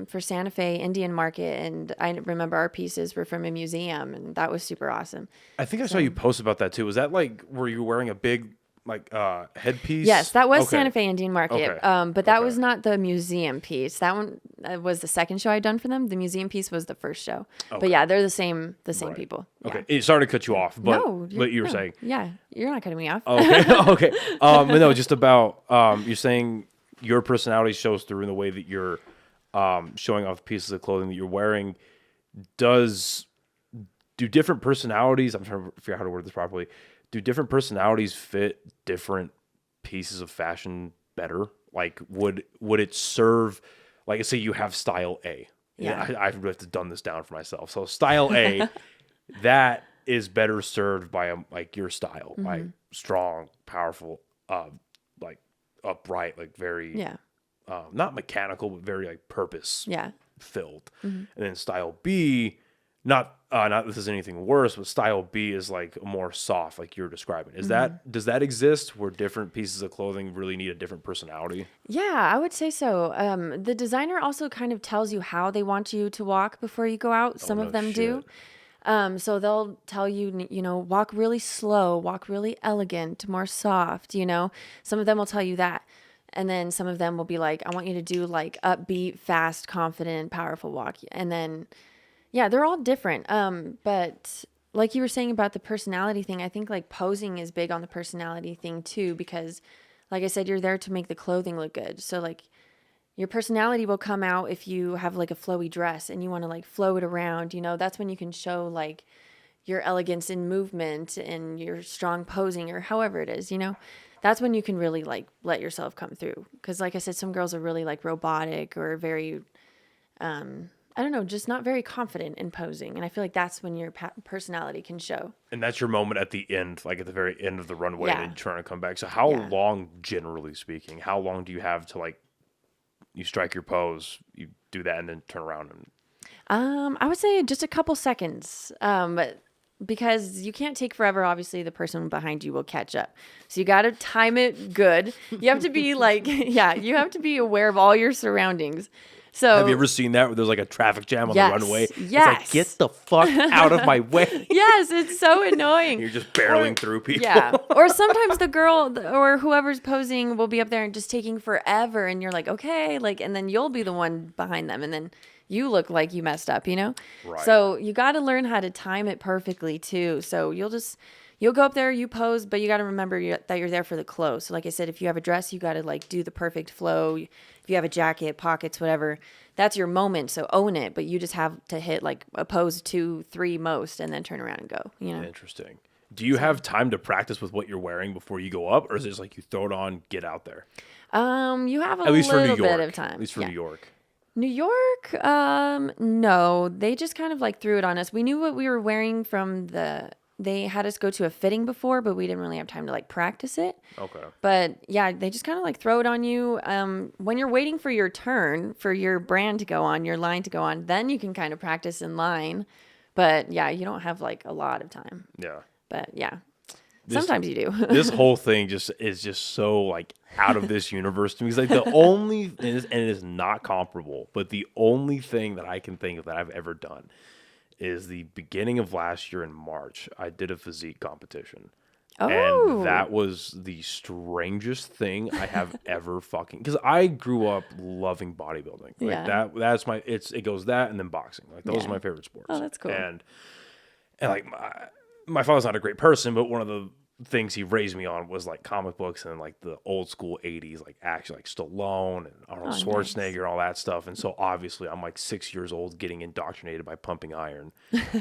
for Santa Fe Indian Market, and I remember our pieces were from a museum, and that was super awesome. I think I saw you post about that too. Was that like were you wearing a big like headpiece? Yes, that was Okay. Santa Fe Indian Market. Okay. But that was not the museum piece. That one was the second show I'd done for them. The museum piece was the first show. Okay. But yeah, they're the same Right. people. Okay. Yeah. Sorry to cut you off, but No, you were no. saying. Yeah, you're not cutting me off. Okay. Okay. But no, just about you're saying your personality shows through in the way that you're showing off pieces of clothing that you're wearing. Do different personalities? I'm trying to figure out how to word this properly. Do different personalities fit different pieces of fashion better? Like, would it serve? Like, say you have style A. Yeah. I've have to dumb this down for myself. So style A, that is better served by like your style, like strong, powerful, like upright, like very Yeah. not mechanical, but very like purpose Yeah. filled. And then style B, not this is anything worse, but style B is like more soft, like you're describing. Does that exist where different pieces of clothing really need a different personality? Yeah, I would say so. The designer also kind of tells you how they want you to walk before you go out. Some no of them shit. do. So they'll tell you, walk really slow, walk really elegant, more soft, Some of them will tell you that. And then some of them will be like, I want you to do like upbeat, fast, confident, powerful walk. And then, yeah, they're all different. But like you were saying about the personality thing, I think like posing is big on the personality thing too, because like I said, you're there to make the clothing look good. So like your personality will come out if you have like a flowy dress and you want to like flow it around, that's when you can show like your elegance in movement and your strong posing or however it is, that's when you can really like let yourself come through. Cause like I said, some girls are really like robotic or very, I don't know, just not very confident in posing. And I feel like that's when your personality can show. And that's your moment at the end, like at the very end of the runway, Yeah. and you're trying to come back. So how Yeah. long, generally speaking, how long do you have to like, you strike your pose, you do that, and then turn around and... I would say just a couple seconds. Because you can't take forever. Obviously, the person behind you will catch up. So you got to time it good. You have to be like, yeah, you have to be aware of all your surroundings. So Have you ever seen that where there's like a traffic jam on Yes, the runway? It's yes. like, get the fuck out of my way. yes, it's so annoying. You're just barreling through people. Yeah. Or sometimes the girl or whoever's posing will be up there and just taking forever. And you're like, okay, like, and then you'll be the one behind them. And then you look like you messed up, Right. So you got to learn how to time it perfectly too. So you'll go up there, you pose, but you got to remember that you're there for the clothes. So like I said, if you have a dress, you got to like do the perfect flow. If you have a jacket, pockets, whatever, that's your moment. So own it, but you just have to hit like a pose 2, 3 most and then turn around and go, Interesting. Do you have time to practice with what you're wearing before you go up, or is it just like you throw it on, get out there? You have a At least for New little York. bit of time. At least for New York. New York, no, they just kind of like threw it on us. We knew what we were wearing they had us go to a fitting before, but we didn't really have time to like practice it. Okay. But yeah, they just kind of like throw it on you. When you're waiting for your turn, for your brand to go on, your line to go on, then you can kind of practice in line. But yeah, you don't have like a lot of time. Yeah. But yeah, sometimes you do. This whole thing is just so like out of this universe to me. It's like the only, and it is not comparable, but the only thing that I can think of that I've ever done is the beginning of last year in March. I did a physique competition. Oh. And that was the strangest thing I have ever fucking, because I grew up loving bodybuilding. Like that's my, it goes that and then boxing. Like those are my favorite sports. Oh, that's cool. And like my father's not a great person, but one of the things he raised me on was like comic books and like the old school 80s, like action, like Stallone and Arnold Schwarzenegger, and all that stuff. And so obviously I'm like 6 years old getting indoctrinated by pumping iron.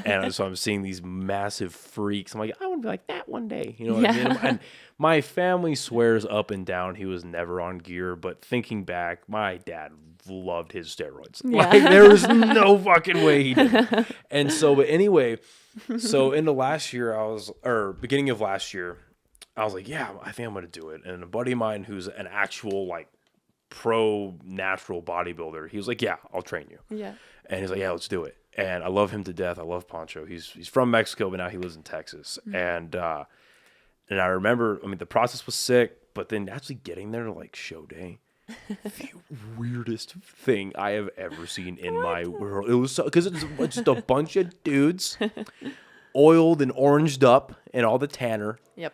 And so I'm seeing these massive freaks. I'm like, I want to be like that one day. You know what I mean? And my family swears up and down he was never on gear. But thinking back, my dad loved his steroids. Yeah. Like there was no fucking way he did. And so, but anyway, so into last year, beginning of last year, I was like, yeah, I think I'm going to do it. And a buddy of mine who's an actual like pro natural bodybuilder, he was like, yeah, I'll train you. Yeah. And he's like, yeah, let's do it. And I love him to death. I love Pancho. He's from Mexico, but now he lives in Texas. Mm-hmm. And I remember, I mean, the process was sick, but then actually getting there to like show day, the weirdest thing I have ever seen in my world. It was so, because it's just a bunch of dudes, oiled and oranged up, and all the tanner. Yep.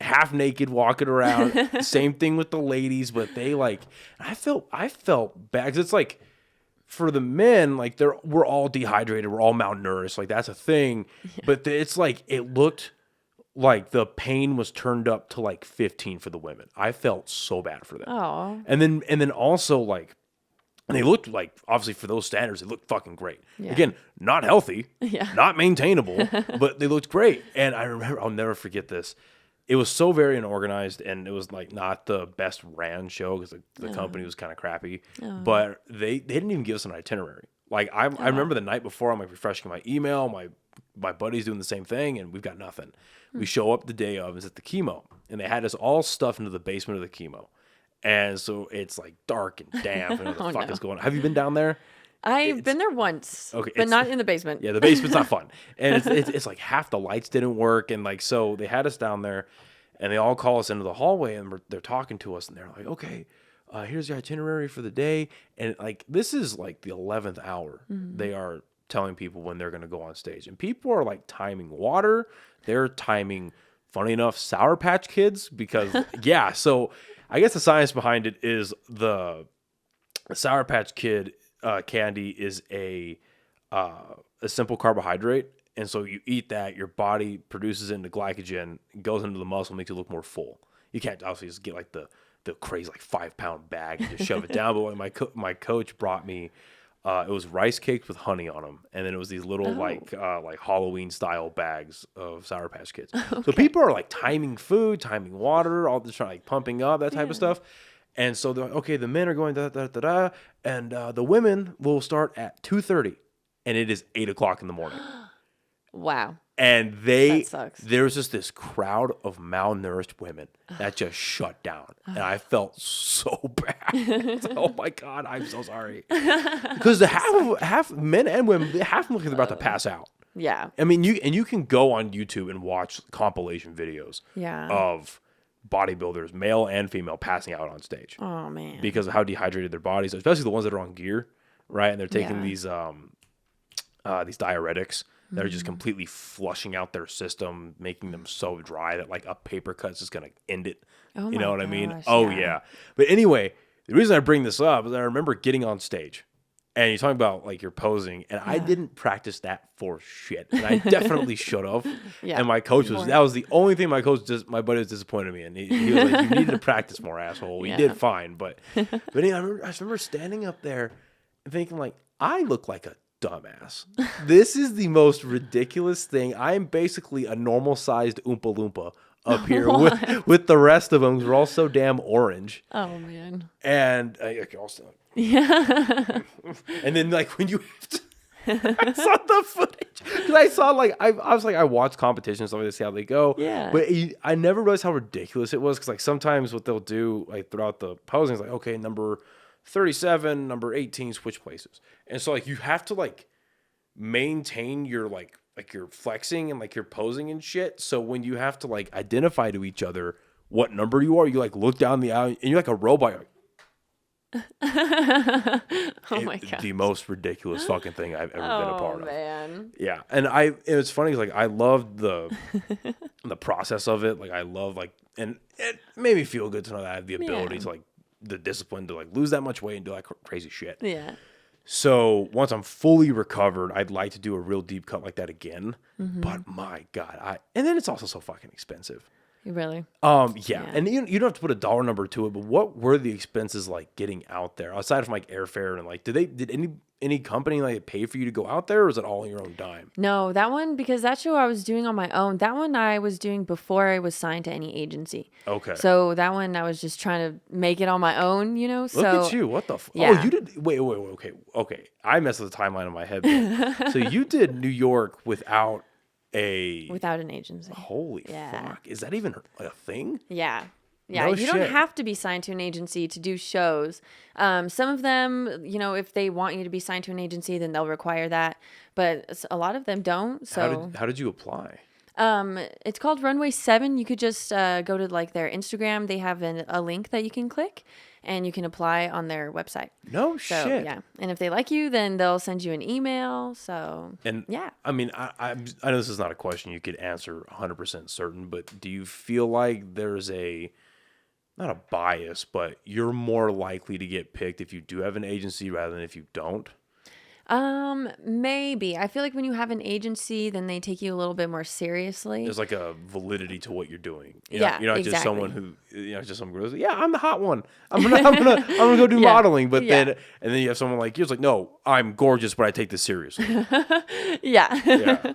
Half naked, walking around. Same thing with the ladies, but they like. I felt bad because it's like for the men, like we're all dehydrated, we're all malnourished, like that's a thing. Yeah. But it's like it looked like the pain was turned up to like 15 for the women. I felt so bad for them. Oh. And then also like, and they looked like, obviously for those standards, they looked fucking great. Yeah. Again, not healthy, not maintainable, but they looked great. And I remember, I'll never forget this. It was so very unorganized, and it was like not the best ran show because the company was kind of crappy. Oh. But they didn't even give us an itinerary. Like I remember the night before, I'm like refreshing my email. My buddy's doing the same thing, and we've got nothing. We show up the day of, it's at the chemo, and they had us all stuffed into the basement of the chemo. And so it's like dark and damp, and what the fuck is going on? Have you been down there? I've been there once, but not in the basement. Yeah, the basement's not fun. And it's like half the lights didn't work. And like, so they had us down there, and they all call us into the hallway, and they're talking to us, and they're like, okay, here's your itinerary for the day. And like, this is like the 11th hour. Mm-hmm. They are telling people when they're going to go on stage. And people are like timing water. They're timing, funny enough, Sour Patch Kids, because, so I guess the science behind it is the Sour Patch Kid candy is a simple carbohydrate, and so you eat that, your body produces it into glycogen, goes into the muscle, makes it look more full. You can't obviously just get like the crazy like 5-pound bag and just shove it down. But what my coach brought me, it was rice cakes with honey on them, and then it was these little like Halloween style bags of Sour Patch Kids. Okay. So people are like timing food, timing water, all just trying like pumping up that type of stuff. And so they're like, okay, the men are going da da da da, and the women will start at 2:30, and it is 8:00 in the morning. Wow. And that sucks. There's just this crowd of malnourished women that just shut down, and I felt so bad. Oh my God, I'm so sorry. Because the half men and women, half of them look like they're about to pass out. Yeah. I mean, you can go on YouTube and watch compilation videos of bodybuilders, male and female, passing out on stage. Oh man. Because of how dehydrated their bodies are, especially the ones that are on gear, right? And they're taking these diuretics that are just completely flushing out their system, making them so dry that like a paper cut's just gonna end it. Oh you know what I mean? Oh yeah. But anyway, the reason I bring this up is I remember getting on stage, and you're talking about like you're posing, and I didn't practice that for shit, and I definitely should have. And my coach that was the only thing my buddy was disappointed in me, and he was like, "You needed to practice more, asshole." We did fine, but I remember standing up there and thinking like, I look like a dumbass. This is the most ridiculous thing. I am basically a normal-sized Oompa Loompa up here with the rest of them because we're all so damn orange. Oh, man. And I also... Yeah. And then, like, when you have to... I saw the footage. Because I saw, like, I was like, I watch competitions, so I see how they go. Yeah. But I never realized how ridiculous it was. Because, like, sometimes what they'll do, like, throughout the posing is like, okay, number 37, number 18, switch places. And so, like, you have to, like, maintain your, like you're flexing and, like, you're posing and shit. So when you have to, like, identify to each other what number you are, you, like, look down the aisle, and you're like a robot. You're like, my God. The most ridiculous fucking thing I've ever been a part of. Oh, man. Yeah. And it's funny, like, I loved the process of it. Like, I love, like, and it made me feel good to know that I have the ability to, like, the discipline to, like, lose that much weight and do, like, crazy shit. Yeah. So once I'm fully recovered, I'd like to do a real deep cut like that again. But my God, and then it's also so fucking expensive. Really? Yeah. And you don't have to put a dollar number to it, but what were the expenses like getting out there aside from like airfare and like, did any company like pay for you to go out there, or is it all on your own dime? No, that one, because that show I was doing on my own, that one I was doing before I was signed to any agency. Okay. So that one I was just trying to make it on my own, you know? Look at you. What the Yeah. Oh, you did. Wait. Okay. I messed with the timeline in my head. So you did New York without an agency. Holy fuck. Is that even a thing? Yeah. Yeah, No you shit. don't have to be signed to an agency to do shows. Some of them, you know, if they want you to be signed to an agency, then they'll require that. But a lot of them don't. So How did you apply? it's called Runway 7. You could just go to like their Instagram. They have a link that you can click, and you can apply on their website. No So shit. yeah, and if they like you, then they'll send you an email. So And yeah. I mean, I know this is not a question you could answer 100% certain, but do you feel like there's not a bias, but you're more likely to get picked if you do have an agency rather than if you don't? Maybe. I feel like when you have an agency, then they take you a little bit more seriously. There's like a validity to what you're doing. Yeah, You're not exactly. just someone who, just someone who goes, yeah, I'm the hot one. I'm gonna go do Yeah. modeling. But Yeah. then you have someone like you. It's like, no, I'm gorgeous, but I take this seriously. Yeah. Yeah.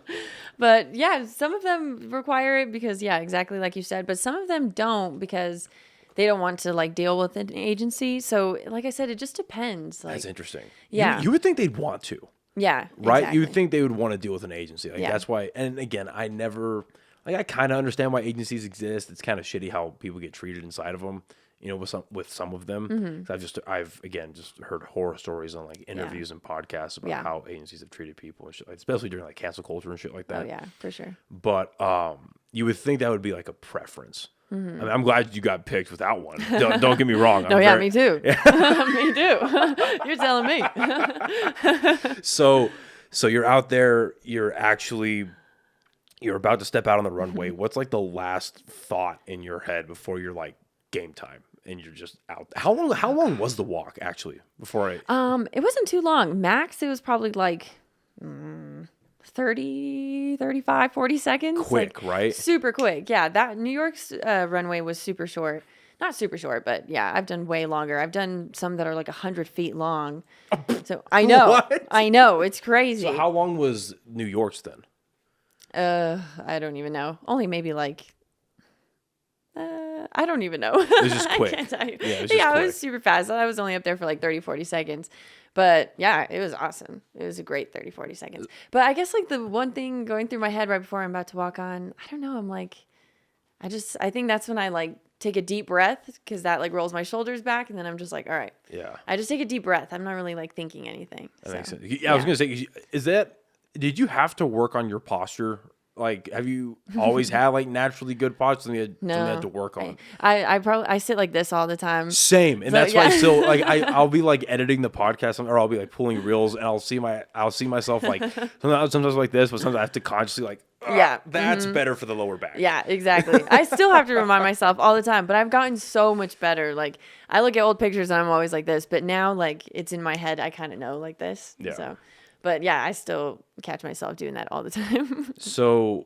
But yeah, some of them require it because, yeah, exactly like you said. But some of them don't because they don't want to like deal with an agency. So like I said, it just depends. Like, That's interesting. Yeah. You would think they'd want to. yeah. Right? Exactly. You would think they would want to deal with an agency. Like Yeah. that's why. And again, I kind of understand why agencies exist. It's kind of shitty how people get treated inside of them. You know, with some of them. Mm-hmm. 'Cause I've again just heard horror stories on like interviews and podcasts about Yeah. how agencies have treated people and shit, like, especially during like cancel culture and shit like that. Oh, yeah, for sure. But you would think that would be like a preference. Mm-hmm. I mean, I'm glad you got picked without one. Don't get me wrong. No, yeah, me too. Me too. You're telling me. So you're out there. You're about to step out on the runway. Mm-hmm. What's like the last thought in your head before you're like game time and you're just out? How long was the walk actually before it? It wasn't too long. Max, it was probably like 30, 35, 40 seconds. Quick, like, right? Super quick. Yeah, that New York's runway was super short. Not super short, but yeah, I've done way longer. I've done some that are like 100 feet long. So I know. What? I know. It's crazy. So how long was New York's then? I don't even know. Only maybe like I don't even know. It was just quick. I can't tell you. Yeah, it was just It quick. was super fast. I was only up there for like 30, 40 seconds. But yeah, it was awesome. It was a great 30, 40 seconds. But I guess like the one thing going through my head right before I'm about to walk on, I don't know. I'm like, I think that's when I like take a deep breath because that like rolls my shoulders back. And then I'm just like, all right. Yeah. I just take a deep breath. I'm not really like thinking anything. That makes So, sense. Yeah, I was gonna say, did you have to work on your posture? Like, have you always had like naturally good posture? Something you had to work on. I sit like this all the time. Same, and So, that's why yeah. still like I'll be like editing the podcast, or I'll be like pulling reels, and I'll see myself like sometimes like this, but sometimes I have to consciously like, Yeah. that's better for the lower back. Yeah, exactly. I still have to remind myself all the time, but I've gotten so much better. Like I look at old pictures and I'm always like this, but now like it's in my head. I kind of know like this. Yeah. So, but yeah, I still catch myself doing that all the time. So,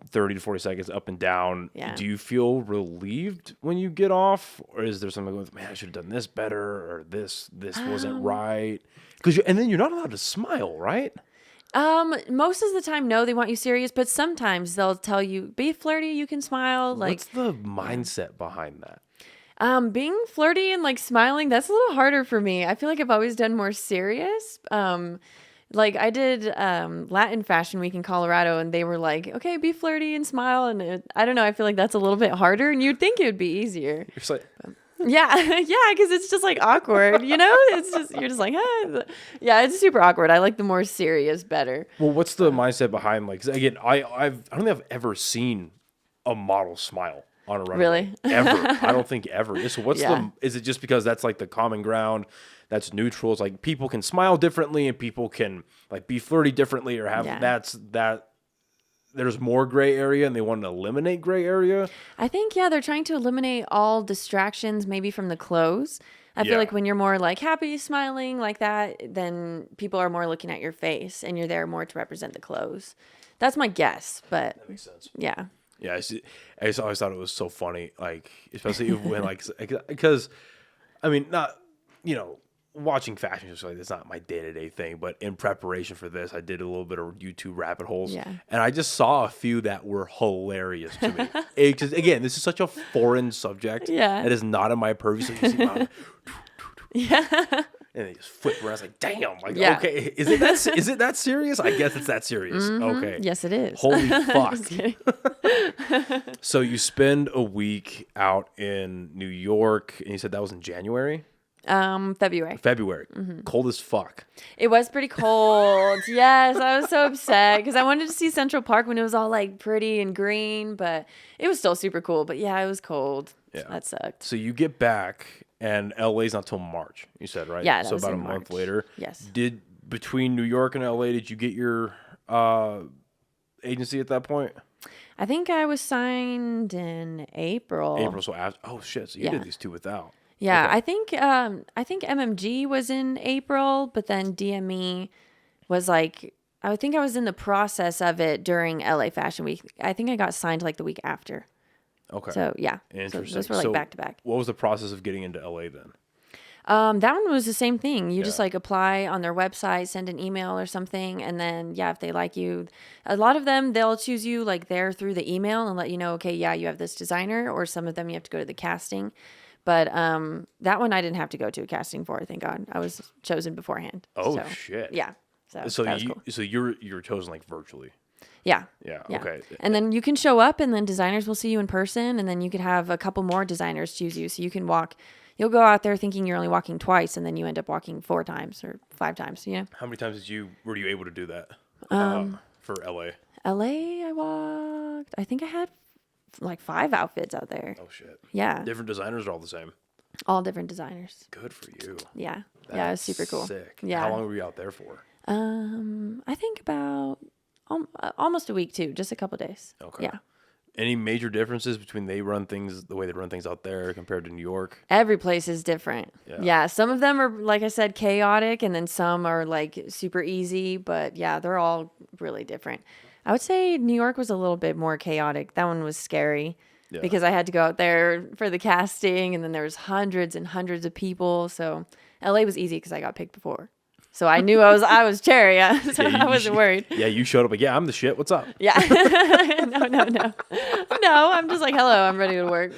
30 to 40 seconds up and down. Yeah. Do you feel relieved when you get off, or is there something with, man, I should have done this better, or this wasn't right? And then you're not allowed to smile, right? Most of the time, no, they want you serious, but sometimes they'll tell you, be flirty, you can smile. Like, what's the mindset behind that? Being flirty and like smiling, that's a little harder for me. I feel like I've always done more serious. Like I did Latin Fashion Week in Colorado, and they were like, okay, be flirty and smile. And I don't know, I feel like that's a little bit harder, and you'd think it would be easier. You're just like, yeah, yeah, because it's just like awkward, you know? It's just, you're just like, ah. Yeah, it's super awkward. I like the more serious better. well, what's the mindset behind, like, 'cause again, I don't think I've ever seen a model smile on a runway. Really? Ever. I don't think ever. So what's Yeah. is it just because that's like the common ground, that's neutral? It's like people can smile differently and people can like be flirty differently, or have there's more gray area and they want to eliminate gray area? I think, yeah, they're trying to eliminate all distractions maybe from the clothes. I Yeah. feel like when you're more like happy, smiling like that, then people are more looking at your face and you're there more to represent the clothes. That's my guess, but That makes sense. yeah. Yeah, I just always thought it was so funny, like, especially when, like, because, I mean, not, watching fashion shows, like, it's not my day-to-day thing, but in preparation for this, I did a little bit of YouTube rabbit holes, Yeah. and I just saw a few that were hilarious to me. Because, again, this is such a foreign subject. Yeah. It is not in my purview, so you see my, Yeah. and they just flip around. I was like, damn, like, Yeah. okay, is it that serious? I guess it's that serious. Okay. Yes, it is. Holy fuck. Just kidding. So you spend a week out in New York, and you said that was in January? February. Cold as fuck. It was pretty cold. Yes, I was so upset because I wanted to see Central Park when it was all like pretty and green, but it was still super cool. But yeah, it was cold. Yeah. That sucked. So you get back, and LA's not till March, you said, right? Yeah, that so was about a in month March. later. Yes. Between New York and LA, did you get your agency at that point? I think I was signed in April. So after, oh shit, so you Yeah. did these two without. Yeah, Okay. I think MMG was in April, but then DME was like, I think I was in the process of it during LA Fashion Week. I think I got signed like the week after. Okay. So yeah, Interesting. So those were like back to back. What was the process of getting into LA then? That one was the same thing. You just Yeah. like apply on their website, send an email or something, and then yeah, if they like you, a lot of them they'll choose you like there through the email and let you know, okay, yeah, you have this designer, or some of them you have to go to the casting. But that one I didn't have to go to a casting for, thank God. I was chosen beforehand. Oh So, shit. Yeah. So that was cool. you're chosen like virtually. Yeah. Yeah. Yeah. Okay. And then you can show up and then designers will see you in person, and then you could have a couple more designers choose you. So you can you'll go out there thinking you're only walking twice, and then you end up walking 4 times or 5 times, How many times were you able to do that for LA? LA, I walked, I think I had like 5 outfits out there. Oh shit. Yeah. Different designers are all the same. All different designers. Good for you. Yeah. Yeah, it was super cool. Sick. Yeah. How long were you out there for? I think about almost a week too, just a couple days. Okay. Yeah. Any major differences between the way they run things out there compared to New York? Every place is different. Yeah. Some of them are, like I said, chaotic, and then some are like super easy, but yeah, they're all really different. I would say New York was a little bit more chaotic. That one was scary because I had to go out there for the casting, and then there was hundreds and hundreds of people. So LA was easy because I got picked before. So I knew I was cherry, so I wasn't worried. Yeah, you showed up like, yeah, I'm the shit. What's up? Yeah. No, I'm just like, hello, I'm ready to work.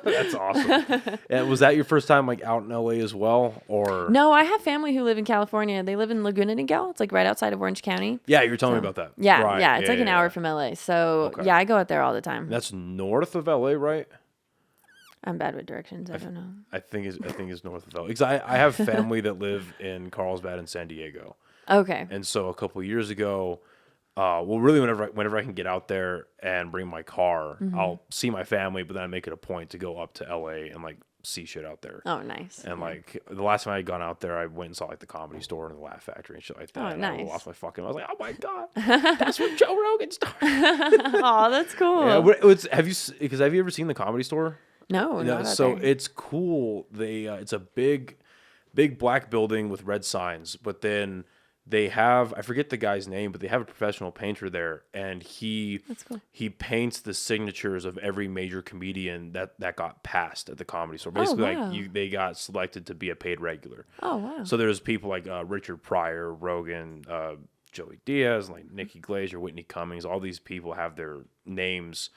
That's awesome. And was that your first time like out in LA as well, or? No, I have family who live in California. They live in Laguna Niguel. It's like right outside of Orange County. Yeah, you were telling me about that. Yeah, Right. yeah. It's like an hour from LA. So Okay. yeah, I go out there all the time. That's north of LA, right? I'm bad with directions. I don't know. I think it's north of LA. Because I have family that live in Carlsbad and San Diego. Okay. And so a couple of years ago, really whenever I can get out there and bring my car, I'll see my family, but then I make it a point to go up to LA and like see shit out there. Oh, nice. And like the last time I had gone out there, I went and saw like the Comedy Store and the Laugh Factory and shit like that. Oh, and I nice. lost my fucking. I was like, oh my god, that's where Joe Rogan started. Oh, that's cool. Yeah, have you ever seen the Comedy Store? No, not out So there. it's cool. It's a big black building with red signs, but then they have, I forget the guy's name, but they have a professional painter there, and That's cool. he paints the signatures of every major comedian that got passed at the Comedy Store. Basically, wow. they got selected to be a paid regular. Oh, wow. So there's people like Richard Pryor, Rogan, Joey Diaz, like Nikki Glazer, Whitney Cummings. All these people have their names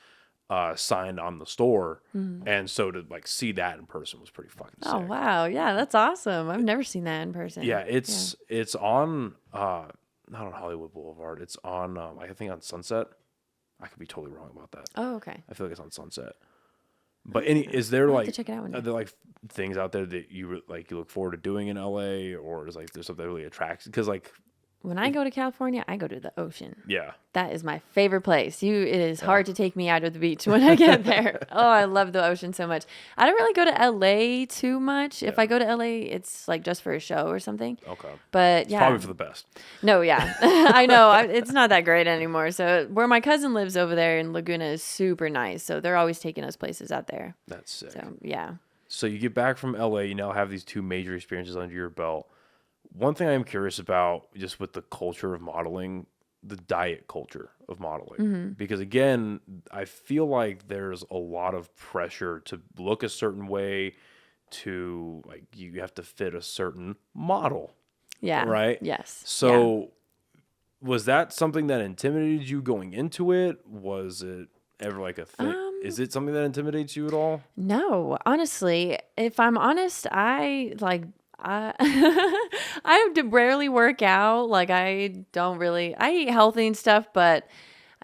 signed on the store, and so to like see that in person was pretty fucking sick. Oh, wow. Yeah, that's awesome. I've never seen that in person. Yeah, it's on not on Hollywood Boulevard. It's on I think on Sunset. I could be totally wrong about that. Oh, okay. I feel like it's on Sunset. But is there I'll have like to check it out one are day. there like things out there that you look forward to doing in LA, or is like there's something that really attracts? Because like When I go to California, I go to the ocean. yeah, That is my favorite place. It is hard to take me out of the beach when I get there. Oh, I love the ocean so much. I don't really go to LA too much. If I go to LA, it's like just for a show or something. okay, But yeah, probably for the best. no, yeah, I know it's not that great anymore. So where my cousin lives over there in Laguna is super nice. So they're always taking us places out there. That's sick. So yeah. So you get back from LA, you now have these two major experiences under your belt. One thing I'm curious about, just with the culture of modeling, the diet culture of modeling. Because again, I feel like there's a lot of pressure to look a certain way, to like you have to fit a certain model, Yeah. right? Yes. So was that something that intimidated you going into it? Was it ever like a thing? Is it something that intimidates you at all? No, honestly, if I'm honest, I rarely work out. Like I eat healthy and stuff, but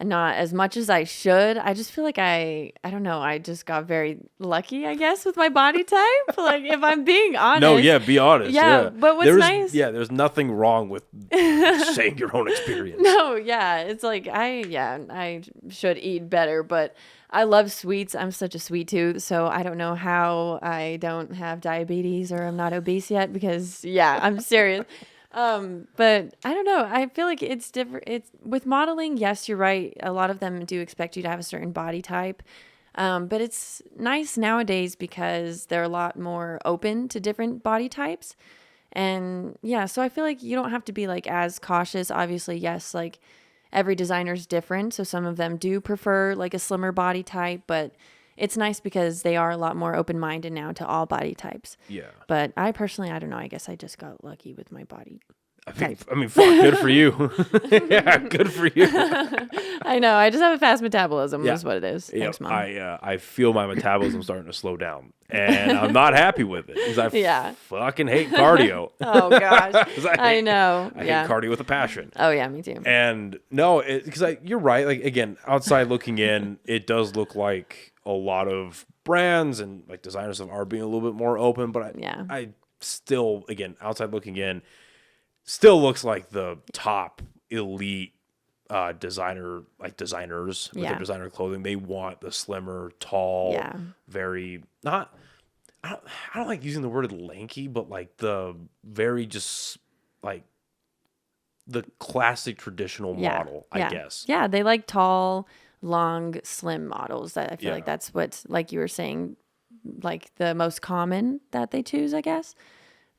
not as much as I should. I just feel like I don't know. I just got very lucky, I guess, with my body type. Like if I'm being honest. No, yeah, be honest. Yeah, but what's nice. Yeah, there's nothing wrong with saying your own experience. No, yeah, it's like I should eat better, but I love sweets. I'm such a sweet tooth, so I don't know how I don't have diabetes or I'm not obese yet because I'm serious. But I don't know. I feel like it's different. It's with modeling. Yes, you're right. A lot of them do expect you to have a certain body type. But it's nice nowadays because they're a lot more open to different body types. And so I feel like you don't have to be like as cautious. Obviously, yes, like every designer's different. So some of them do prefer like a slimmer body type, but it's nice because they are a lot more open-minded now to all body types. Yeah. But I personally, I don't know. I guess I just got lucky with my body. I mean, fuck, good for you. Yeah, good for you. I know. I just have a fast metabolism. That's what it is. Yeah, Thanks, Mom. I feel my metabolism starting to slow down, and I'm not happy with it because I fucking hate cardio. Oh gosh, I know. I hate cardio with a passion. Oh yeah, me too. And no, because you're right. Like again, outside looking in, it does look like a lot of brands and like designers are being a little bit more open. But I still, again, outside looking in, still looks like the top elite designers with their designer clothing. They want the slimmer, tall, very not. I don't like using the word lanky, but like the very just like the classic traditional model, I guess. Yeah, they like tall, long, slim models. I feel like that's what's, like you were saying, like the most common that they choose, I guess.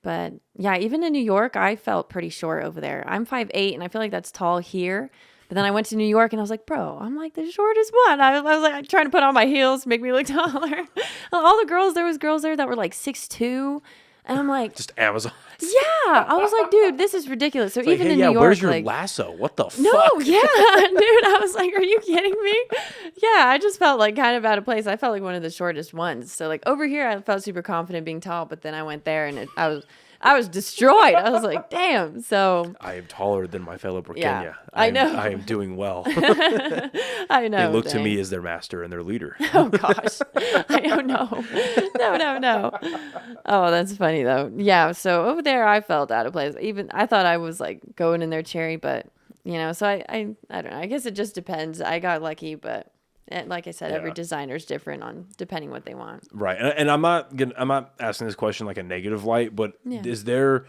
But yeah, even in New York, I felt pretty short over there. I'm 5'8", and I feel like that's tall here. But then I went to New York, and I was like, bro, I'm like the shortest one. I was like trying to put on my heels to make me look taller. All the girls, there was girls there that were like 6'2", and I'm like, just Amazon. Yeah, I was like, dude, this is ridiculous. So it's even like, hey, in New York, where's your like, lasso? What the fuck? no, yeah, dude, I was like, are you kidding me? Yeah, I just felt like kind of out of place. I felt like one of the shortest ones. So like over here, I felt super confident being tall, but then I went there and I was destroyed. I was like, damn. So I am taller than my fellow Brooklyn. Yeah, I know. I am doing well. I know. They look to me as their master and their leader. Oh gosh, I don't know. No. Oh, that's funny though. Yeah. So over there, I felt out of place. Even I thought I was like going in their cherry, but so I don't know. I guess it just depends. I got lucky, but like I said, every designer's different on depending what they want. Right. And I'm not asking this question like a negative light, but is there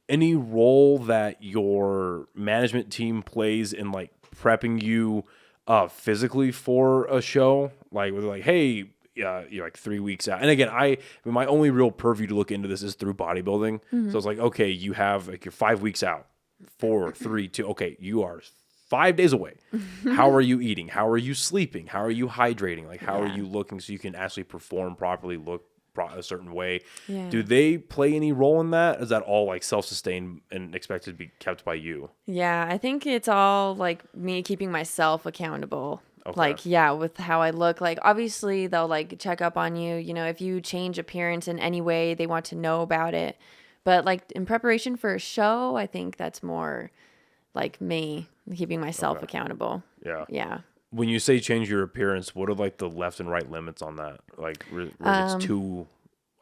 any role that your management team plays in like prepping you physically for a show? Like with like, hey, you're like 3 weeks out. And again, my only real purview to look into this is through bodybuilding. So it's like, okay, you have like you're 5 weeks out. 4, 3, 2. Okay, you are 5 days away. How are you eating? How are you sleeping? How are you hydrating? Like, how are you looking so you can actually perform properly, look a certain way? Yeah. Do they play any role in that? Is that all like self-sustained and expected to be kept by you? Yeah, I think it's all like me keeping myself accountable. Okay. Like, yeah, with how I look. Like, obviously, they'll like check up on you. You know, if you change appearance in any way, they want to know about it. But like in preparation for a show, I think that's more like me keeping myself accountable. Yeah. Yeah. When you say change your appearance, what are like the left and right limits on that? Like, it's too,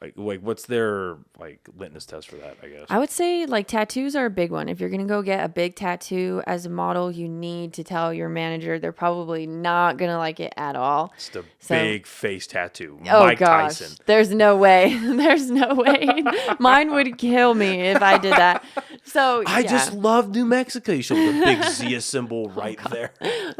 like what's their like litmus test for that? I guess I would say like tattoos are a big one. If you're gonna go get a big tattoo as a model, you need to tell your manager. They're probably not gonna like it at all. It's the big face tattoo. Oh Mike gosh, Tyson. there's no way. There's no way. Mine would kill me if I did that. So I just love New Mexico. You show the big Zia symbol right there.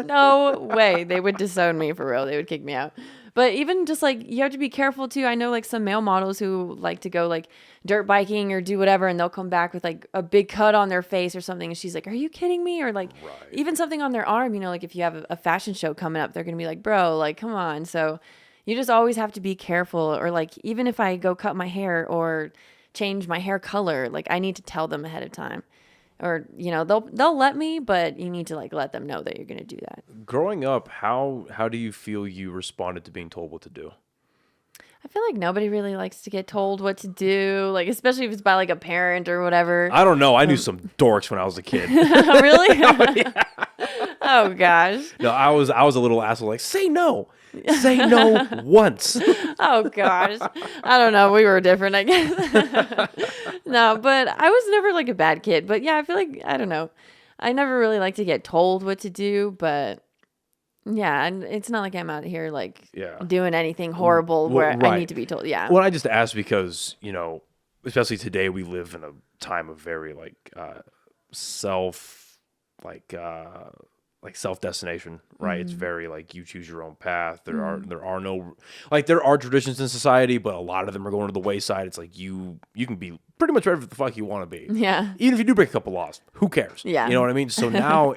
No way. They would disown me for real. They would kick me out. But even just like you have to be careful too. I know like some male models who like to go like dirt biking or do whatever, and they'll come back with like a big cut on their face or something. And she's like, "Are you kidding me?" Or like even something on their arm. You know, like if you have a fashion show coming up, they're gonna be like, "Bro, like come on." So you just always have to be careful. Or like even if I go cut my hair or change my hair color, like I need to tell them ahead of time. Or, you know, they'll let me, but you need to like let them know that you're going to do that. Growing up, how do you feel you responded to being told what to do? I feel like nobody really likes to get told what to do, like especially if it's by like a parent or whatever. I don't know. I knew some dorks when I was a kid. Really? Oh gosh. No, I was a little asshole. Like, say no. Say no once. Oh gosh. I don't know. We were different, I guess. No, but I was never like a bad kid. But yeah, I feel like I don't know. I never really like to get told what to do, but yeah, and it's not like I'm out here like doing anything horrible where I need to be told. Yeah. Well, I just asked because, you know, especially today we live in a time of very self-destination, right? It's very like you choose your own path. There are no like there are traditions in society, but a lot of them are going to the wayside. It's like you can be pretty much whatever the fuck you want to be. Yeah. Even if you do break a couple laws, who cares? Yeah. You know what I mean? So now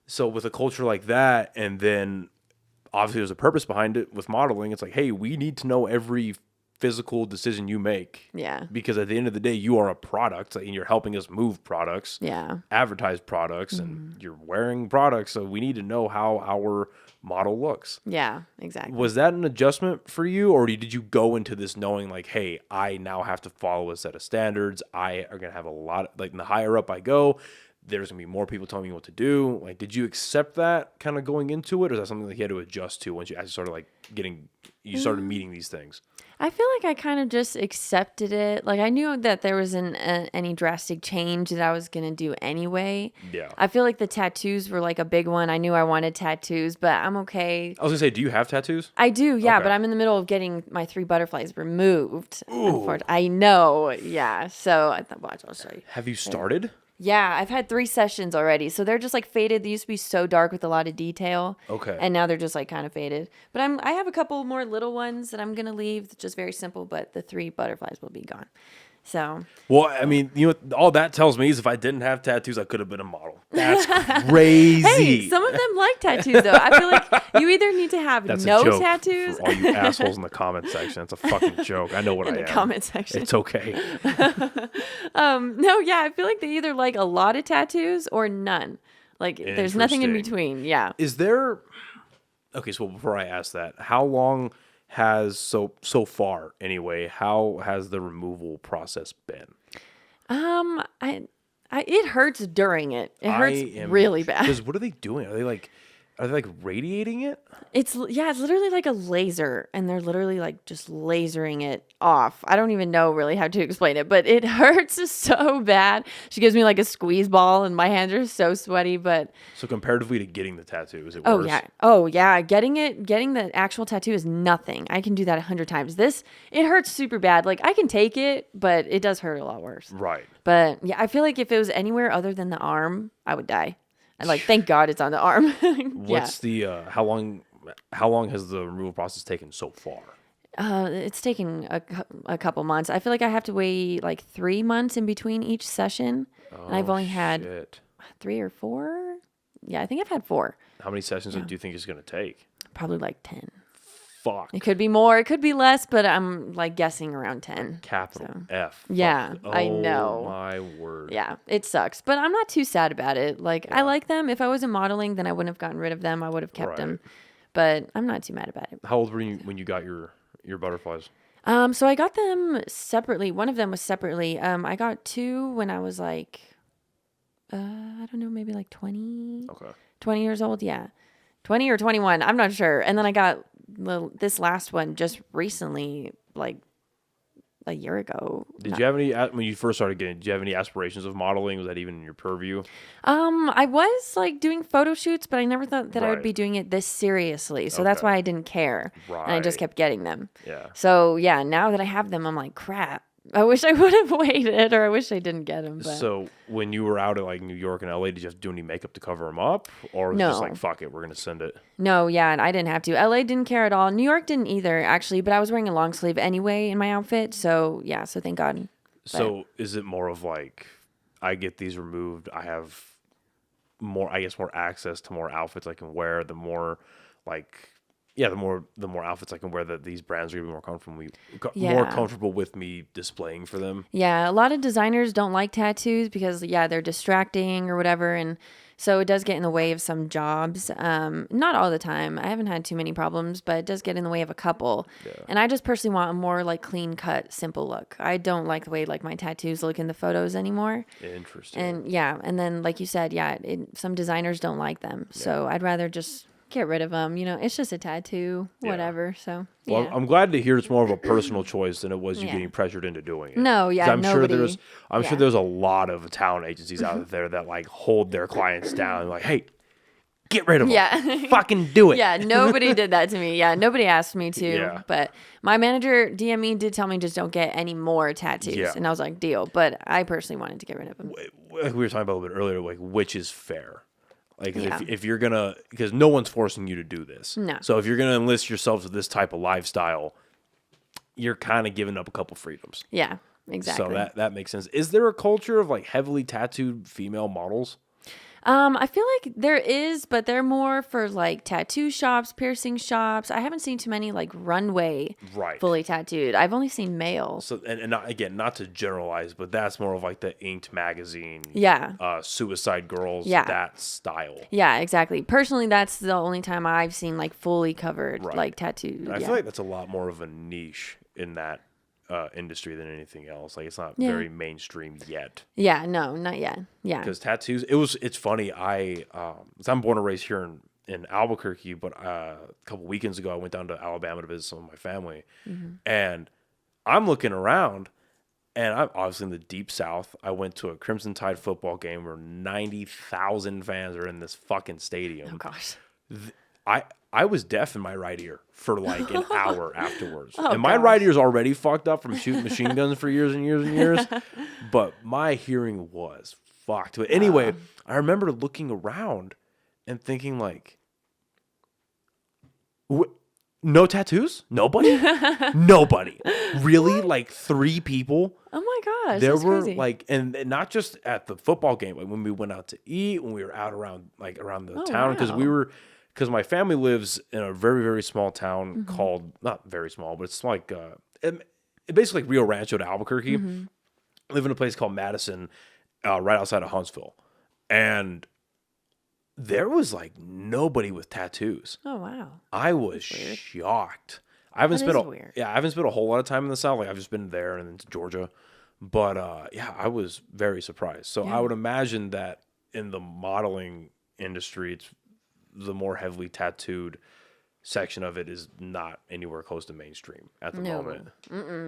so with a culture like that, and then obviously there's a purpose behind it with modeling. It's like, hey, we need to know every physical decision you make. Yeah. Because at the end of the day, you are a product and you're helping us move products, advertise products, and you're wearing products. So we need to know how our model looks. Yeah, exactly. Was that an adjustment for you, or did you go into this knowing like, hey, I now have to follow a set of standards. I are going to have a lot, like the higher up I go, there's going to be more people telling me what to do. Like, did you accept that kind of going into it, or is that something that you had to adjust to once you actually started started meeting these things? I feel like I kind of just accepted it. Like I knew that there wasn't any drastic change that I was going to do anyway. Yeah. I feel like the tattoos were like a big one. I knew I wanted tattoos, but I'm okay. I was going to say, do you have tattoos? I do, yeah, Okay. but I'm in the middle of getting my 3 butterflies removed. Ooh. I know, yeah. So I thought, watch, I'll show you. Have you started? Yeah, I've had 3 sessions already. So they're just like faded. They used to be so dark with a lot of detail. Okay. And now they're just like kind of faded. But I have a couple more little ones that I'm going to leave. Just very simple, but the 3 butterflies will be gone. So. Well, I mean, you know, all that tells me is if I didn't have tattoos, I could have been a model. That's crazy. Hey, some of them like tattoos though. I feel like you either need to have That's no a joke tattoos. For all you assholes in the comment section. It's a fucking joke. I know what I am. In the comment section. It's okay. No, yeah, I feel like they either like a lot of tattoos or none. Like there's nothing in between. Yeah. Is there? Okay, so before I ask that, how long has so far anyway? How has the removal process been? It hurts during it. It hurts really bad. Because what are they doing? Are they like radiating it? It's literally like a laser, and they're literally like just lasering it off. I don't even know really how to explain it, but it hurts so bad. She gives me like a squeeze ball, and my hands are so sweaty. But so comparatively to getting the tattoo, is it worse? Oh yeah, getting the actual tattoo is nothing. I can do that 100 times. This it hurts super bad. Like I can take it, but it does hurt a lot worse. Right. But yeah, I feel like if it was anywhere other than the arm, I would die. And like, thank God it's on the arm. What's the how long has the removal process taken so far? It's taken a couple months. I feel like I have to wait like 3 months in between each session. And I've only had shit. 3 or 4. Yeah, I think I've had 4. How many sessions do you think it's going to take? Probably like 10. Fuck. It could be more, it could be less, but I'm like guessing around 10. Capital F. Yeah, Fuck. I know. Oh my word. Yeah, it sucks, but I'm not too sad about it. Like, I like them. If I wasn't modeling, then I wouldn't have gotten rid of them. I would have kept them, but I'm not too mad about it. How old were you when you got your butterflies? So I got them separately. One of them was separately. I got 2 when I was like, I don't know, maybe like 20. Okay. 20 years old, yeah. 20 or 21, I'm not sure. And then I got this last one just recently, like a year ago. Did you have any, when you first started getting, did you have any aspirations of modeling? Was that even in your purview? I was like doing photo shoots, but I never thought that I would be doing it this seriously. So that's why I didn't care. Right. And I just kept getting them. Yeah. So yeah, now that I have them, I'm like, crap. I wish I would have waited, or I wish I didn't get them. But. So when you were out at like New York and LA, did you have to do any makeup to cover them up, or was it just like fuck it, we're gonna send it? No, yeah, and I didn't have to. LA didn't care at all. New York didn't either, actually. But I was wearing a long sleeve anyway in my outfit, so yeah. So thank God. So is it more of like, I get these removed, I have more, I guess, more access to more outfits I can wear. The more like. Yeah, the more outfits I can wear, that these brands are gonna be more comfortable with me displaying for them. Yeah, a lot of designers don't like tattoos because they're distracting or whatever, and so it does get in the way of some jobs. Not all the time. I haven't had too many problems, but it does get in the way of a couple. Yeah. And I just personally want a more like clean cut, simple look. I don't like the way like my tattoos look in the photos anymore. Interesting. And then like you said, some designers don't like them, so I'd rather just get rid of them. It's just a tattoo, whatever. So, well, I'm glad to hear it's more of a personal choice than it was you getting pressured into doing it. No, yeah, I'm sure there's a lot of talent agencies out there that like hold their clients down, like, hey, get rid of them. Yeah, fucking do it. Yeah, nobody did that to me. Yeah, nobody asked me to. Yeah. But my manager DM'd did tell me just don't get any more tattoos, and I was like, deal. But I personally wanted to get rid of them. We were talking about a little bit earlier, like which is fair. Like if you're gonna, because no one's forcing you to do this. No. So if you're gonna enlist yourself to this type of lifestyle, you're kind of giving up a couple freedoms. Yeah, exactly. So that makes sense. Is there a culture of like heavily tattooed female models? I feel like there is, but they're more for like tattoo shops, piercing shops. I haven't seen too many like runway fully tattooed. I've only seen male. So and not, again, not to generalize, but that's more of like the Inked magazine. Suicide Girls. That style. Yeah, exactly. Personally, that's the only time I've seen like fully covered like tattooed. I feel like that's a lot more of a niche in that industry than anything else. Like it's not very mainstream yet. Yeah, no, not yet. Yeah, because tattoos, it's funny. I'm born and raised here in Albuquerque, but a couple weekends ago I went down to Alabama to visit some of my family, and I'm looking around, and I'm obviously in the deep South. I went to a Crimson Tide football game where 90,000 fans are in this fucking stadium. Oh gosh. I was deaf in my right ear for like an hour afterwards. And my right ear's already fucked up from shooting machine guns for years and years and years. But my hearing was fucked. But anyway, I remember looking around and thinking like, no tattoos? Nobody? Nobody. Really? Like 3 people? Oh my gosh. There that's were crazy. like, and not just at the football game, like when we went out to eat, when we were out around the town, because my family lives in a very, very small town called, not very small, but it's like, basically like Rio Rancho to Albuquerque. I live in a place called Madison, right outside of Huntsville. And there was like nobody with tattoos. Oh, wow. I was shocked. I haven't spent a whole lot of time in the South. Like I've just been there and into Georgia. But I was very surprised. So I would imagine that in the modeling industry, it's the more heavily tattooed section of it is not anywhere close to mainstream at the moment.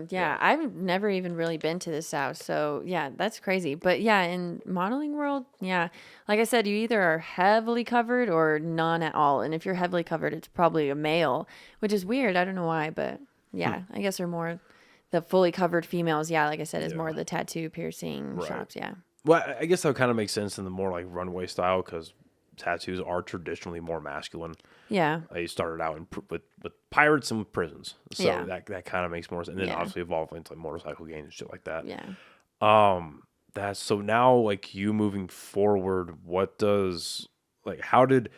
Yeah, I've never even really been to the South. So yeah, that's crazy. But yeah, in modeling world, like I said, you either are heavily covered or none at all. And if you're heavily covered, it's probably a male, which is weird. I don't know why, but I guess they're more the fully covered females. Yeah, like I said, is more the tattoo piercing shops. Yeah. Well, I guess that kind of makes sense in the more like runway style because tattoos are traditionally more masculine. Yeah. They started out with pirates and with prisons, so Yeah. that kind of makes more sense. And then Yeah. obviously evolved into like motorcycle gangs and shit like that. Yeah. That's so now like you moving forward. What does like how did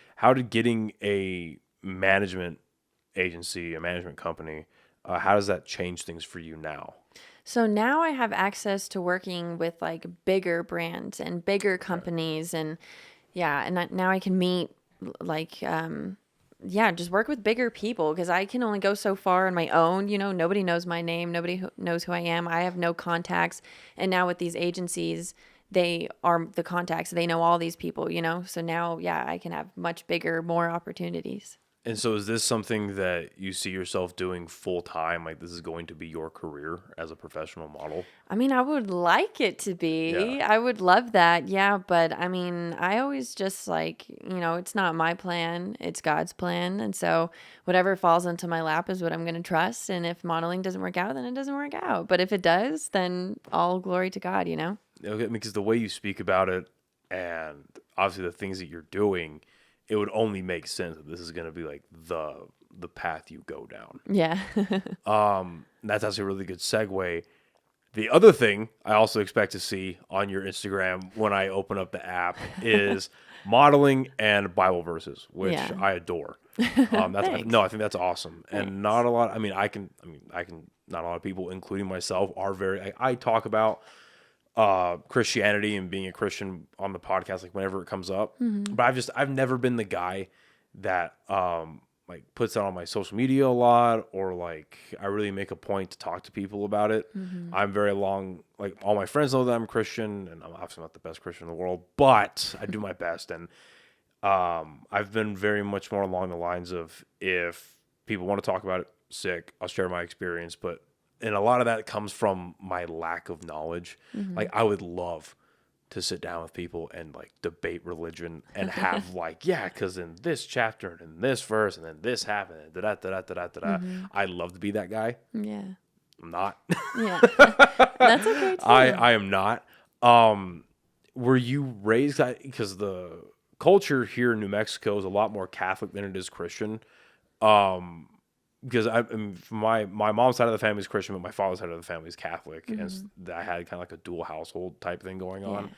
getting a management agency, a management company, how does that change things for you now? So now I have access to working with like bigger brands and bigger companies, and yeah, and now I can meet like yeah, just work with bigger people because I can only go so far on my own. You know, nobody knows my name, nobody knows who I am. I have no contacts, and now with these agencies, they are the contacts. They know all these people. You know, so now yeah, I can have much bigger, more opportunities. And so is this something that you see yourself doing full time? Like this is going to be your career as a professional model? I mean, I would like it to Yeah. be. I would love that. Yeah. But I mean, I always just like, it's not my plan, it's God's plan. And so whatever falls into my lap is what I'm going to trust. And if modeling doesn't work out, then it doesn't work out. But if it does, then all glory to God, you know? Okay, because the way you speak about it and obviously the things that you're doing, it would only make sense that this is going to be like the path you go down. Yeah. That's actually a really good segue. The other thing I also expect to see on your Instagram when I open up the app is modeling and Bible verses, which Yeah. I adore. Thanks. I think that's awesome. And not a lot. Not a lot of people, including myself, are very. I talk about Christianity and being a Christian on the podcast, like whenever it comes up. But I've never been the guy that like puts that on my social media a lot, or like I really make a point to talk to people about it. I'm very like all my friends know that I'm Christian, and I'm obviously not the best Christian in the world, but I do my best. And I've been very much more along the lines of if people want to talk about it, sick, I'll share my experience, and a lot of that comes from my lack of knowledge. Like I would love to sit down with people and like debate religion and have like, yeah, because in this chapter and in this verse and then this happened and da da da da da da. I'd love to be that guy. Yeah. I'm not. Yeah. That's okay too. I am not. Were you raised because the culture here in New Mexico is a lot more Catholic than it is Christian. Because my mom's side of the family is Christian, but my father's side of the family is Catholic, and I had kind of like a dual household type thing going on.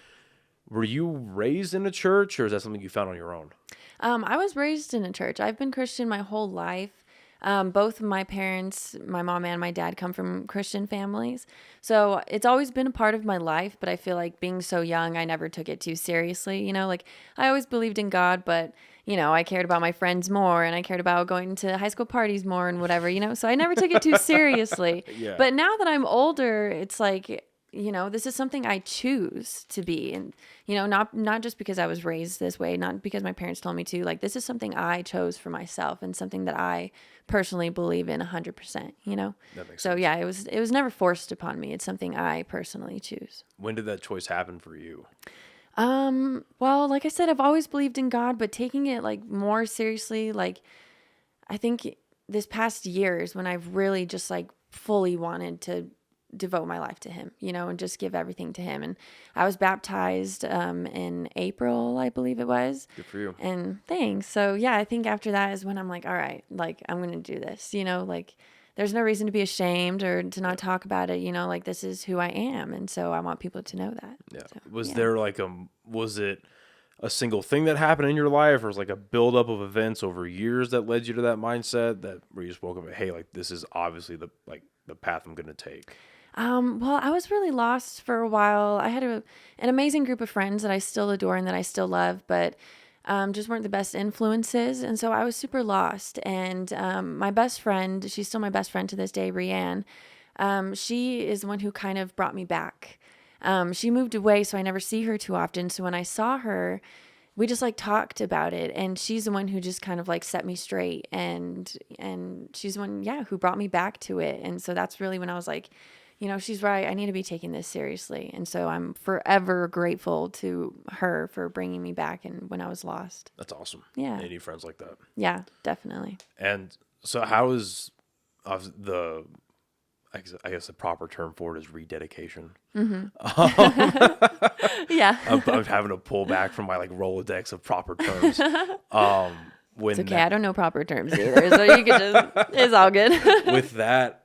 Were you raised in a church, or is that something you found on your own? I was raised in a church. I've been Christian my whole life. Both of my parents, my mom and my dad, come from Christian families. So it's always been a part of my life, but I feel like being so young, I never took it too seriously. You know, like I always believed in God, but, I cared about my friends more and I cared about going to high school parties more and whatever, so I never took it too seriously. Yeah. But now that I'm older, it's like, this is something I choose to be. And, not just because I was raised this way, not because my parents told me to, like, this is something I chose for myself and something that I personally believe in 100%, That makes So sense. yeah, it was never forced upon me. It's something I personally choose. When did that choice happen for you? Well, like I said, I've always believed in God, but taking it like more seriously, like I think this past year is when I've really just like fully wanted to devote my life to him, and just give everything to him. And I was baptized in April, I believe it was. Good for you. And thanks. So yeah, I think after that is when I'm like, all right, like I'm going to do this, like there's no reason to be ashamed or to not talk about it, like this is who I am. And so I want people to know that. Yeah. So, Was there like was it a single thing that happened in your life, or was like a buildup of events over years that led you to that mindset that where you just woke up, hey, like this is obviously the path I'm going to take? Well, I was really lost for a while. I had an amazing group of friends that I still adore and that I still love, but just weren't the best influences. And so I was super lost. And my best friend, she's still my best friend to this day, Rianne, she is the one who kind of brought me back. She moved away, so I never see her too often. So when I saw her, we just like talked about it, and she's the one who just kind of like set me straight, and she's the one, who brought me back to it. And so that's really when I was like, she's right. I need to be taking this seriously. And so I'm forever grateful to her for bringing me back and when I was lost. That's awesome. Yeah. Any friends like that? Yeah, definitely. And so how is I guess the proper term for it is rededication. Yeah. I'm having to pull back from my like Rolodex of proper terms. When It's okay. I don't know proper terms either. So you could just, it's all good. with that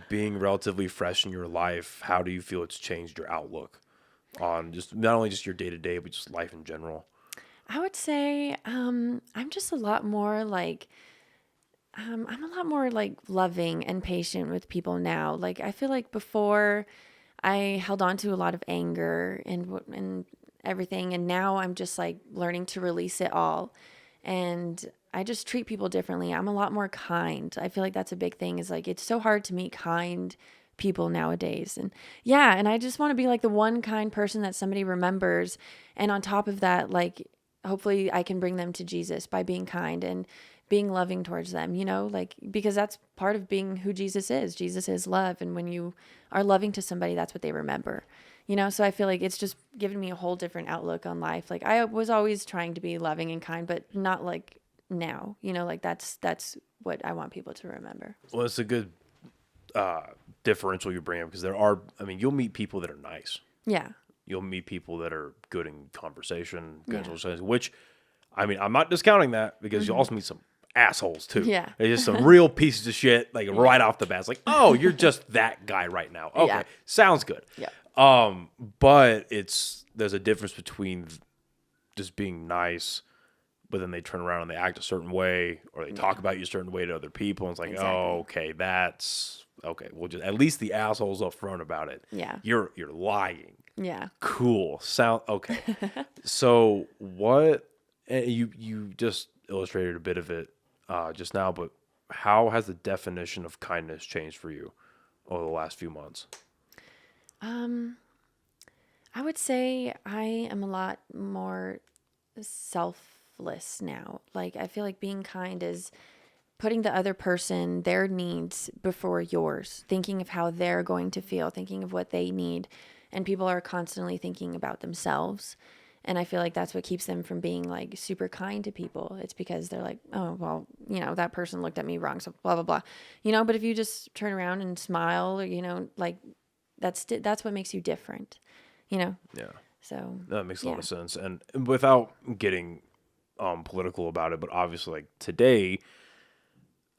being relatively fresh in your life, how do you feel it's changed your outlook on just not only just your day to day, but just life in general? I would say I'm just a lot more like, I'm a lot more like loving and patient with people now. Like I feel like before I held on to a lot of anger and everything, and now I'm just like learning to release it all, and I just treat people differently. I'm a lot more kind. I feel like that's a big thing. Is like it's so hard to meet kind people nowadays, and yeah, and I just want to be like the one kind person that somebody remembers, and on top of that, like hopefully I can bring them to Jesus by being kind and being loving towards them, like, because that's part of being who Jesus is. Jesus is love. And when you are loving to somebody, that's what they remember, So I feel like it's just given me a whole different outlook on life. Like I was always trying to be loving and kind, but not like now, like that's what I want people to remember. Well, it's a good differential you bring up because you'll meet people that are nice. Yeah. You'll meet people that are good in conversation, good in socializing, which, I'm not discounting that because you'll also meet some assholes too. Yeah. They're just some real pieces of shit, like right off the bat. It's like, oh, you're just that guy right now. Okay. Sounds good. Yeah. But there's a difference between just being nice, but then they turn around and they act a certain way or they talk about you a certain way to other people. And it's like, oh, okay, that's okay. Well, just at least the asshole's upfront about it. Yeah. You're lying. Yeah. Cool. Okay. So what you just illustrated a bit of it just now, but how has the definition of kindness changed for you over the last few months? I would say I am a lot more selfless now. Like I feel like being kind is putting the other person, their needs before yours, thinking of how they're going to feel, thinking of what they need. And people are constantly thinking about themselves. And I feel like that's what keeps them from being like super kind to people. It's because they're like, oh, well, that person looked at me wrong. So blah, blah, blah, but if you just turn around and smile, like that's what makes you different, Yeah. So that makes a lot of sense. And without getting political about it, but obviously like today,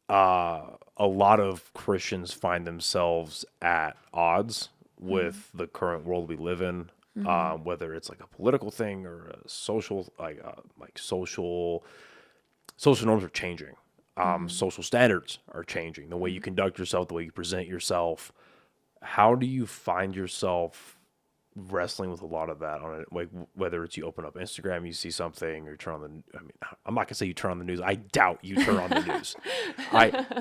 a lot of Christians find themselves at odds with the current world we live in, whether it's like a political thing or a social, like social norms are changing. Social standards are changing. The way you conduct yourself, the way you present yourself. How do you find yourself wrestling with a lot of that on it? Like whether it's you open up Instagram, you see something, or turn on the. I'm not gonna say you turn on the news. I doubt you turn on the news.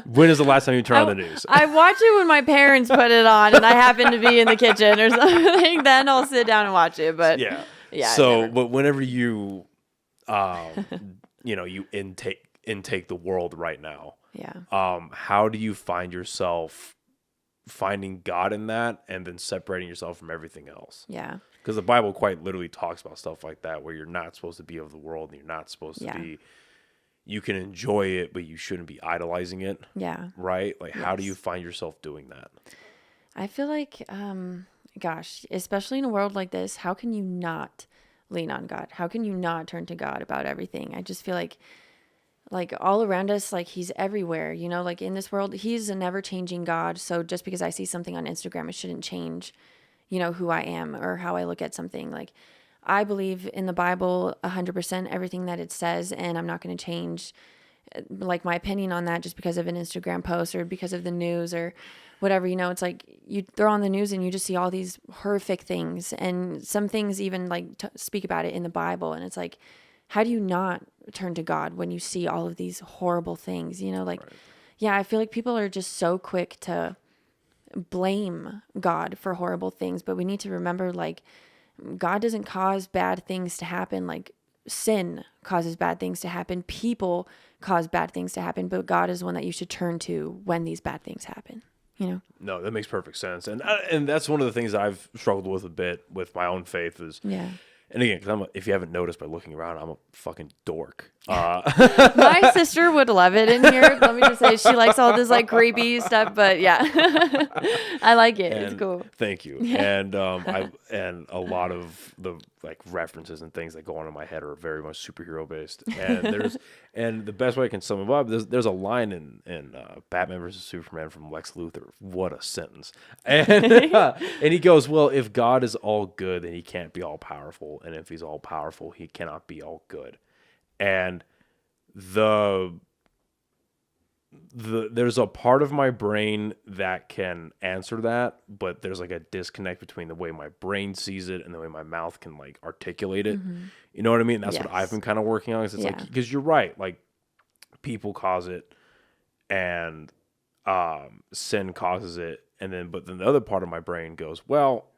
When is the last time you turn on the news? I watch it when my parents put it on, and I happen to be in the kitchen or something. Then I'll sit down and watch it. But yeah. So, but whenever you, you intake the world right now. Yeah. How do you find yourself finding God in that and then separating yourself from everything else? Yeah. Because the Bible quite literally talks about stuff like that, where you're not supposed to be of the world and you're not supposed to be, you can enjoy it, but you shouldn't be idolizing it. Yeah. Right? Like, how do you find yourself doing that? I feel like, gosh, especially in a world like this, how can you not lean on God? How can you not turn to God about everything? I just feel like all around us, like he's everywhere, like in this world, he's a never changing God. So just because I see something on Instagram, it shouldn't change, who I am or how I look at something. Like I believe in the Bible 100% everything that it says, and I'm not going to change like my opinion on that just because of an Instagram post or because of the news or whatever. It's like you throw on the news and you just see all these horrific things, and some things even like speak about it in the Bible, and it's like, how do you not turn to God when you see all of these horrible things? Right. Yeah, I feel like people are just so quick to blame God for horrible things, but we need to remember, like, God doesn't cause bad things to happen. Like, sin causes bad things to happen. People cause bad things to happen, but God is the one that you should turn to when these bad things happen. No, that makes perfect sense. And that's one of the things that I've struggled with a bit with my own faith is, And again, because if you haven't noticed by looking around, I'm a fucking dork. My sister would love it in here. Let me just say, she likes all this like creepy stuff, but yeah, I like it. It's cool. Thank you. Yeah. And a lot of the like references and things that go on in my head are very much superhero based. And the best way I can sum it up, there's a line in Batman versus Superman from Lex Luthor. What a sentence! And he goes, well, if God is all good, then he can't be all powerful, and if he's all powerful, he cannot be all good. And there's a part of my brain that can answer that, but there's like a disconnect between the way my brain sees it and the way my mouth can like articulate it. Mm-hmm. You know what I mean? That's what I've been kind of working on. It's like, because you're right, like people cause it and sin causes it. But then the other part of my brain goes, well,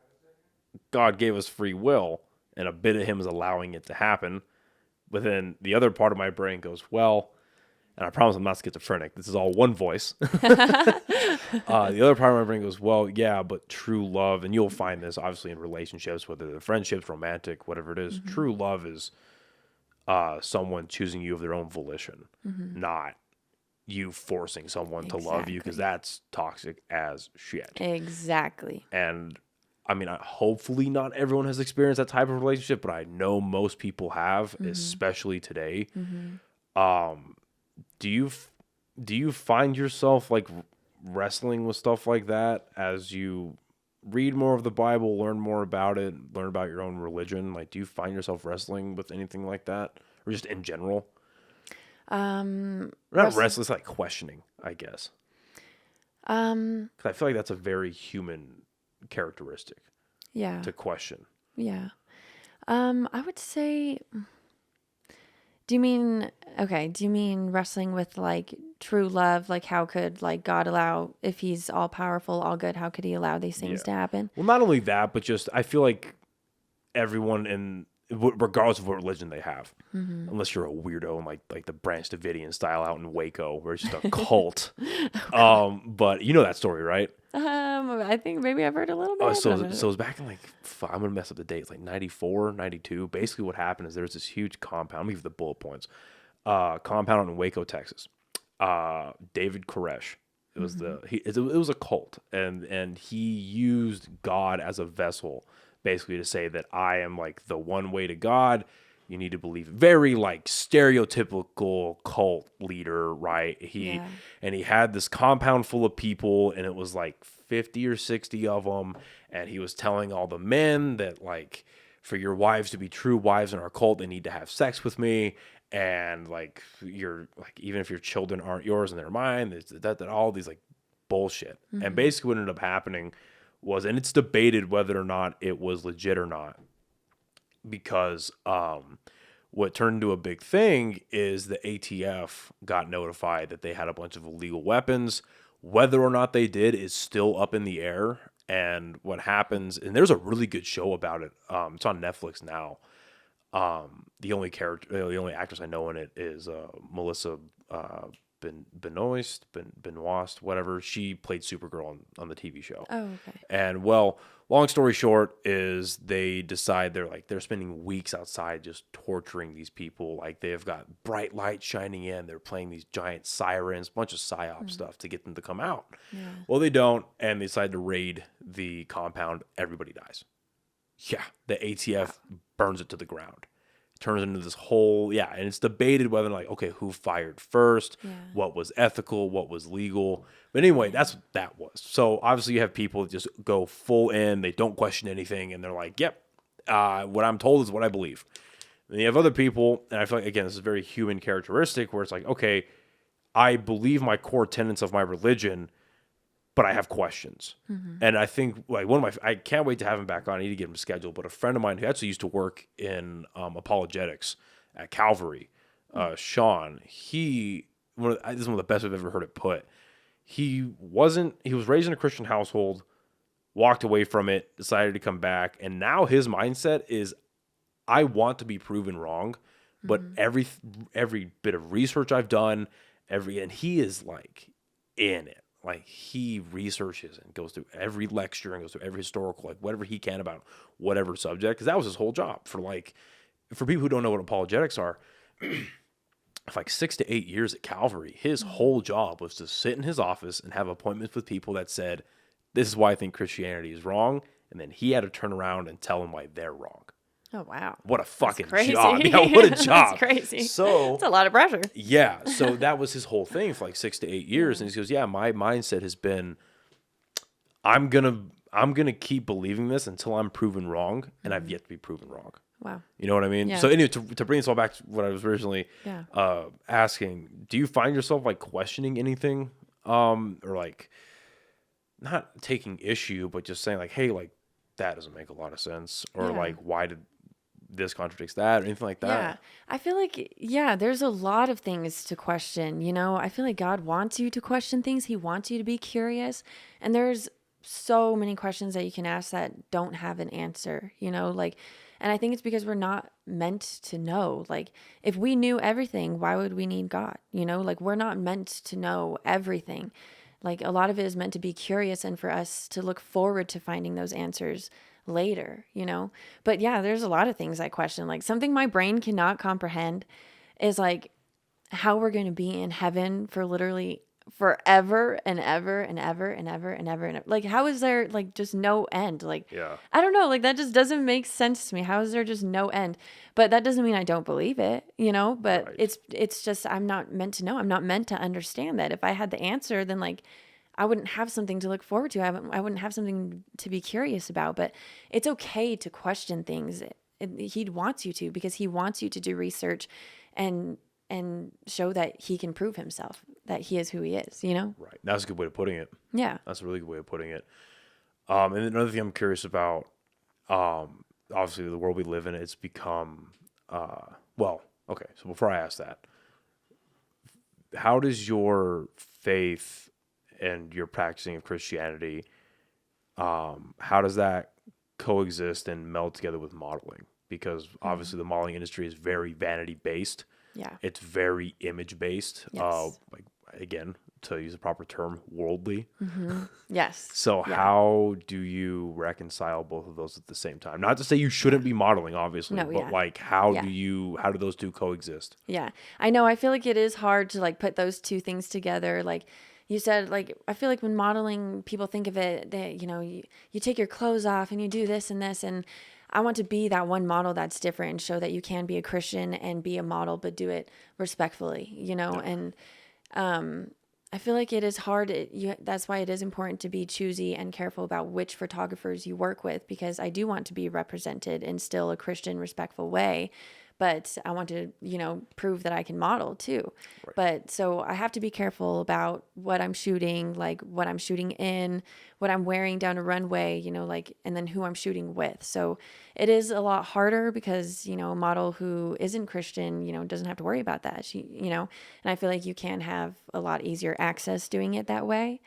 God gave us free will and a bit of him is allowing it to happen. But then the other part of my brain goes, well, and I promise I'm not schizophrenic. This is all one voice. The other part of my brain goes, well, yeah, but true love, and you'll find this obviously in relationships, whether they're friendships, romantic, whatever it is. Mm-hmm. True love is someone choosing you of their own volition, not you forcing someone to love you, because that's toxic as shit. Exactly. And I mean, hopefully not everyone has experienced that type of relationship, but I know most people have, especially today. Mm-hmm. Do you find yourself like wrestling with stuff like that as you read more of the Bible, learn more about it, learn about your own religion? Like, do you find yourself wrestling with anything like that, or just in general? Not wrestling, it's like questioning, I guess. 'Cause I feel like that's a very human characteristic. Yeah. To question. Yeah. I would say, do you mean wrestling with like true love? Like, how could like God allow, if he's all powerful, all good, how could he allow these things to happen? Well, not only that, but just, I feel like everyone regardless of what religion they have, unless you're a weirdo and like the Branch Davidian style out in Waco, where it's just a cult. But you know that story, right? I think maybe I've heard a little bit. So it was back in like, I'm going to mess up the dates, like 94, 92. Basically what happened is there's this huge compound. Let me give the bullet points. Compound in Waco, Texas. David Koresh. It was it was a cult, and he used God as a vessel, basically to say that I am like the one way to God. You need to believe. Very like stereotypical cult leader, right? And he had this compound full of people, and it was like 50 or 60 of them, and he was telling all the men that like, for your wives to be true wives in our cult, they need to have sex with me, and like, you're like, even if your children aren't yours and they're mine, that all these like bullshit. And basically what ended up happening was, and it's debated whether or not it was legit or not, because what turned into a big thing is the ATF got notified that they had a bunch of illegal weapons. Whether or not they did is still up in the air. And what happens, and there's a really good show about it. It's on Netflix now. The only actress I know in it is Melissa Benoist, whatever. She played Supergirl on the TV show. Oh, okay. And well, long story short is they decide they're spending weeks outside just torturing these people. Like, they've got bright lights shining in. They're playing these giant sirens, bunch of psyop stuff to get them to come out. Yeah. Well, they don't, and they decide to raid the compound. Everybody dies. Yeah, the ATF burns it to the ground. Turns into this whole, and it's debated whether, like, okay, who fired first, what was ethical, what was legal. But anyway, that's what that was. So obviously you have people that just go full in, they don't question anything, and they're like, yep, what I'm told is what I believe. And you have other people, and I feel like, again, this is a very human characteristic, where it's like, okay, I believe my core tenets of my religion, but I have questions. And I think, like, I can't wait to have him back on. I need to get him scheduled. But a friend of mine who actually used to work in apologetics at Calvary, Sean, this is one of the best I've ever heard it put. He was raised in a Christian household, walked away from it, decided to come back. And now his mindset is, I want to be proven wrong, but every bit of research I've done, and he is like in it. like he researches and goes through every lecture and goes through every historical, like whatever he can about whatever subject, because that was his whole job. For people who don't know what apologetics are, for like 6 to 8 years at Calvary, his whole job was to sit in his office and have appointments with people that said, this is why I think Christianity is wrong. And then he had to turn around and tell them why they're wrong. Oh, wow. What a fucking crazy. job. Yeah, what a job. That's crazy. So it's a lot of pressure. Yeah. So that was his whole thing for like 6 to 8 years. And he goes, yeah, my mindset has been, I'm gonna keep believing this until I'm proven wrong, and I've yet to be proven wrong. Wow. You know what I mean? Yeah. So anyway, to bring this all back to what I was originally Yeah. asking, do you find yourself like questioning anything, or like not taking issue, but just saying like, hey, like that doesn't make a lot of sense, or like why did this contradicts that, or anything like that? Yeah. I feel like, there's a lot of things to question, you know? I feel like God wants you to question things. He wants you to be curious. And there's so many questions that you can ask that don't have an answer, you know? Like, and I think it's because we're not meant to know. Like, if we knew everything, why would we need God? You know, like we're not meant to know everything. Like a lot of it is meant to be curious and for us to look forward to finding those answers later, you know? But yeah, there's a lot of things I question. Like something my brain cannot comprehend is like how we're going to be in heaven for literally forever and ever and ever and ever and ever and ever. Like how is there like just no end? Like I don't know, like that just doesn't make sense to me. How is there just no end? But that doesn't mean I don't believe it, you know? But it's just I'm not meant to know. I'm not meant to understand that. If I had the answer, then like I wouldn't have something to look forward to. I wouldn't have something to be curious about. But it's okay to question things. He wants you to, because he wants you to do research and show that he can prove himself, that he is who he is, you know? Right. That's a good way of putting it. Yeah. That's a really good way of putting it. And another thing I'm curious about, obviously the world we live in, it's become, okay. So before I ask that, how does your faith and your practicing of Christianity, how does that coexist and meld together with modeling? Because obviously the modeling industry is very vanity based. Yeah. It's very image based. Yes. Like again, to use a proper term, worldly. Mm-hmm. Yes. So how do you reconcile both of those at the same time? Not to say you shouldn't be modeling, obviously, but like how do those two coexist? Yeah. I know. I feel like it is hard to like put those two things together. Like you said, like, I feel like when modeling, people think of it that, you know, you take your clothes off and you do this and this. And I want to be that one model that's different and show that you can be a Christian and be a model, but do it respectfully, you know? And I feel like it is hard. That's why it is important to be choosy and careful about which photographers you work with, because I do want to be represented in still a Christian, respectful way. But I want to, you know, prove that I can model too. Right. But so I have to be careful about what I'm shooting, like what I'm shooting in, what I'm wearing down a runway, you know, like, and then who I'm shooting with. So it is a lot harder because, you know, a model who isn't Christian, you know, doesn't have to worry about that. You know, and I feel like you can have a lot easier access doing it that way.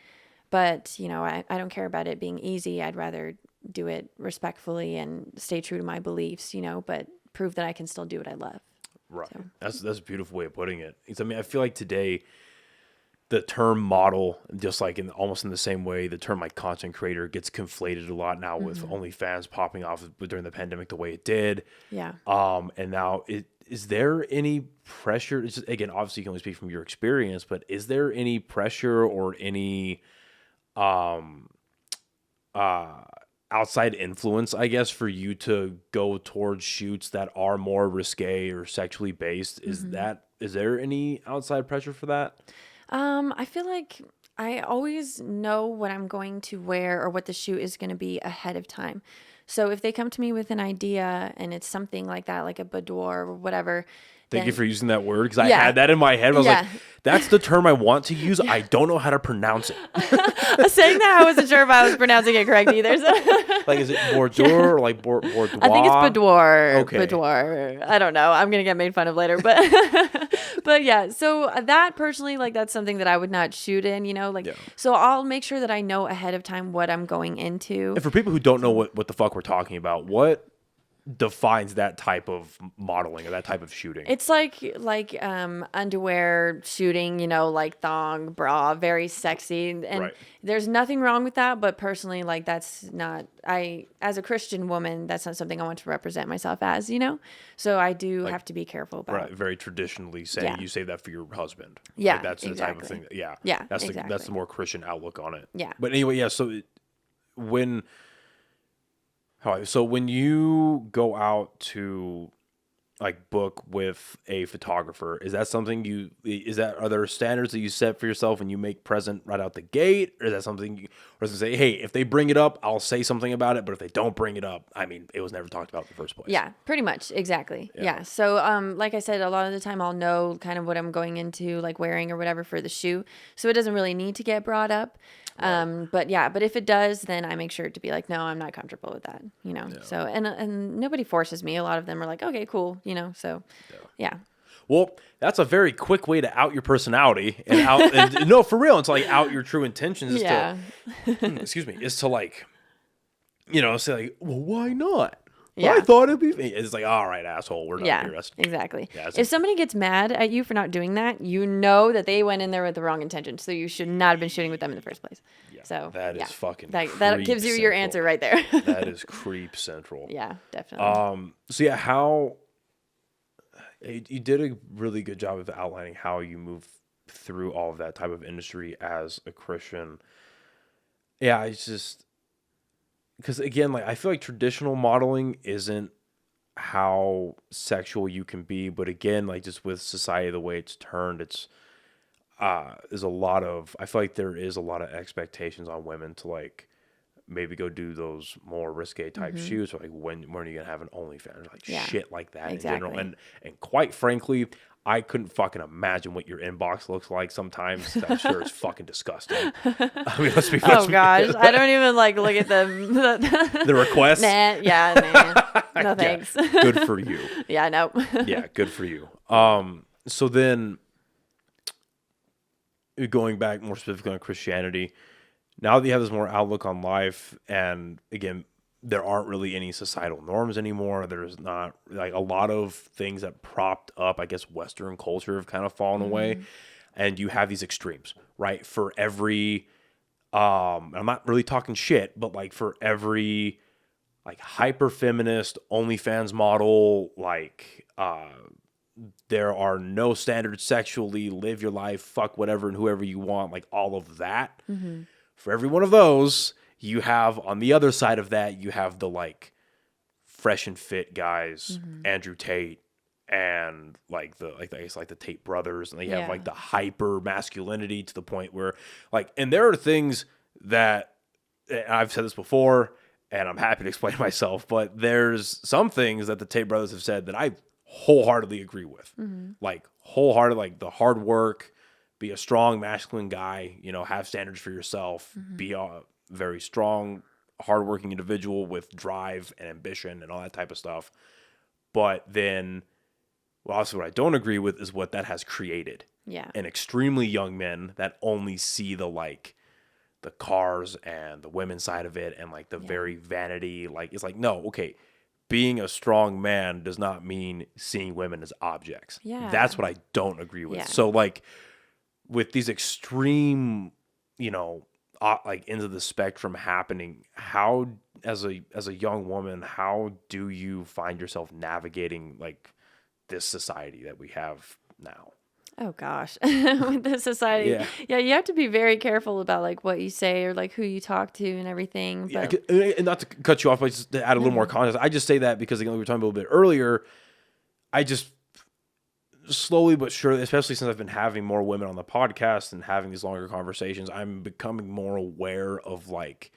But, you know, I don't care about it being easy. I'd rather do it respectfully and stay true to my beliefs, you know, but prove that I can still do what I love. Right. So. That's a beautiful way of putting it. I mean, I feel like today the term model, just like almost in the same way, the term like content creator gets conflated a lot now with OnlyFans popping off during the pandemic the way it did. Yeah. And now is there any pressure? It's just, again, obviously you can only speak from your experience, but is there any pressure or any outside influence, I guess, for you to go towards shoots that are more risque or sexually based? Is there any outside pressure for that? I feel like I always know what I'm going to wear or what the shoot is going to be ahead of time. So if they come to me with an idea and it's something like that, like a boudoir or whatever. Thank you for using that word, because I had that in my head. I was like, that's the term I want to use. I don't know how to pronounce it. Saying that, I wasn't sure if I was pronouncing it correct either. So. Like, is it boudoir or like boudoir? I think it's boudoir. Okay. Boudoir. I don't know. I'm going to get made fun of later. But yeah, so that personally, like, that's something that I would not shoot in, you know? Like, so I'll make sure that I know ahead of time what I'm going into. And for people who don't know what the fuck we're talking about, defines that type of modeling or that type of shooting? It's like underwear shooting, you know, like thong, bra, very sexy. And Right. there's nothing wrong with that, but personally, like that's not as a Christian woman, that's not something I want to represent myself as, you know? So I do have to be careful about. Right, very traditionally saying you save that for your husband. Yeah, Like, that's the type of thing. Yeah, that's exactly. the more Christian outlook on it. Yeah. But anyway, yeah. So when you go out to like book with a photographer, is that something are there standards that you set for yourself when you make present right out the gate, or is that something or does it say, hey, if they bring it up, I'll say something about it, but if they don't bring it up, I mean, it was never talked about in the first place. Yeah, pretty much. Exactly. Yeah. So, like I said, a lot of the time I'll know kind of what I'm going into, like wearing or whatever for the shoot. So it doesn't really need to get brought up. But if it does, then I make sure to be like, no, I'm not comfortable with that, you know? So, and nobody forces me. A lot of them are like, okay, cool. You know? So yeah. Well, that's a very quick way to out your personality and out, and no, for real. It's like out your true intentions. Is to, excuse me, is to like, you know, say like, well, why not? Well, I thought it'd be. It's like, all right, asshole, we're not here. Exactly. Yeah, if somebody gets mad at you for not doing that, you know that they went in there with the wrong intention. So you should not have been shooting with them in the first place. Yeah, so that is fucking. That gives you your answer right there. That is creep central. Yeah, definitely. So yeah, how you did a really good job of outlining how you move through all of that type of industry as a Christian. Yeah, it's just. Because again, like I feel like traditional modeling isn't how sexual you can be, but again, like just with society the way it's turned, it's there's a lot of I feel like there is a lot of expectations on women to like maybe go do those more risque type shoots, or like when are you gonna have an OnlyFans, like shit like that in general, and quite frankly, I couldn't fucking imagine what your inbox looks like sometimes. I'm sure it's fucking disgusting. I mean, let's be gosh, I don't even like look at the requests. No thanks. Good for you. Yeah, no. Yeah, good for you. So then, going back more specifically on Christianity, now that you have this more outlook on life, and again, there aren't really any societal norms anymore. There's not like a lot of things that propped up, I guess, Western culture have kind of fallen away. And you have these extremes, right? For every, I'm not really talking shit, but like for every like hyper feminist OnlyFans model, like, there are no standards sexually, live your life, fuck whatever and whoever you want, like all of that. For every one of those, you have on the other side of that, you have the like fresh and fit guys, Andrew Tate, and like the Tate brothers, and they have like the hyper masculinity to the point where like, and there are things that, and I've said this before, and I'm happy to explain myself, but there's some things that the Tate brothers have said that I wholeheartedly agree with, like wholehearted, like the hard work, be a strong masculine guy, you know, have standards for yourself, be a very strong, hardworking individual with drive and ambition and all that type of stuff. But then, well, also what I don't agree with is what that has created. Yeah. And extremely young men that only see the like the cars and the women's side of it and like the very vanity. Like it's like, no, okay. Being a strong man does not mean seeing women as objects. Yeah. That's what I don't agree with. So like with these extreme, you know, like into the spectrum happening, how as a young woman, how do you find yourself navigating like this society that we have now? Oh gosh, with the society, yeah, you have to be very careful about like what you say or like who you talk to and everything. But... Yeah, and not to cut you off, but just to add a little more context, I just say that because again, we were talking a little bit earlier. I just slowly but surely, especially since I've been having more women on the podcast and having these longer conversations, I'm becoming more aware of like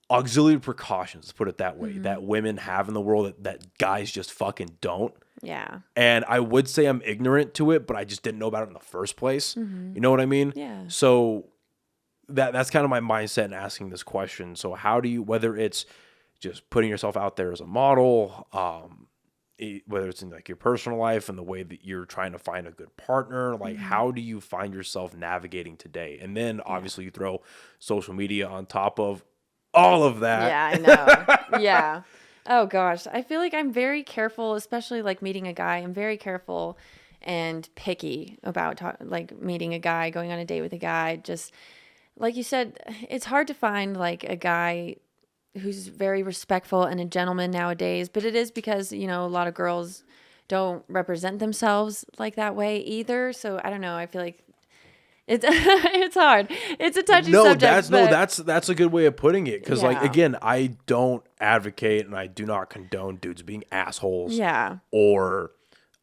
auxiliary precautions, let's put it that way, that women have in the world that guys just fucking don't. Yeah. And I would say I'm ignorant to it, but I just didn't know about it in the first place. You know what I mean? Yeah. So that's kind of my mindset in asking this question. So how do you, whether it's just putting yourself out there as a model, whether it's in like your personal life and the way that you're trying to find a good partner, like how do you find yourself navigating today? And then obviously you throw social media on top of all of that. Yeah, I know. Yeah. Oh gosh, I feel like I'm very careful, especially like meeting a guy. I'm very careful and picky about like meeting a guy, going on a date with a guy. Just like you said, it's hard to find like a guy who's very respectful and a gentleman nowadays, but it is because, you know, a lot of girls don't represent themselves like that way either. So I don't know. I feel like it's it's hard. It's a touchy subject. That's a good way of putting it. Because like Yeah. again, I don't advocate and I do not condone dudes being assholes. Yeah. Or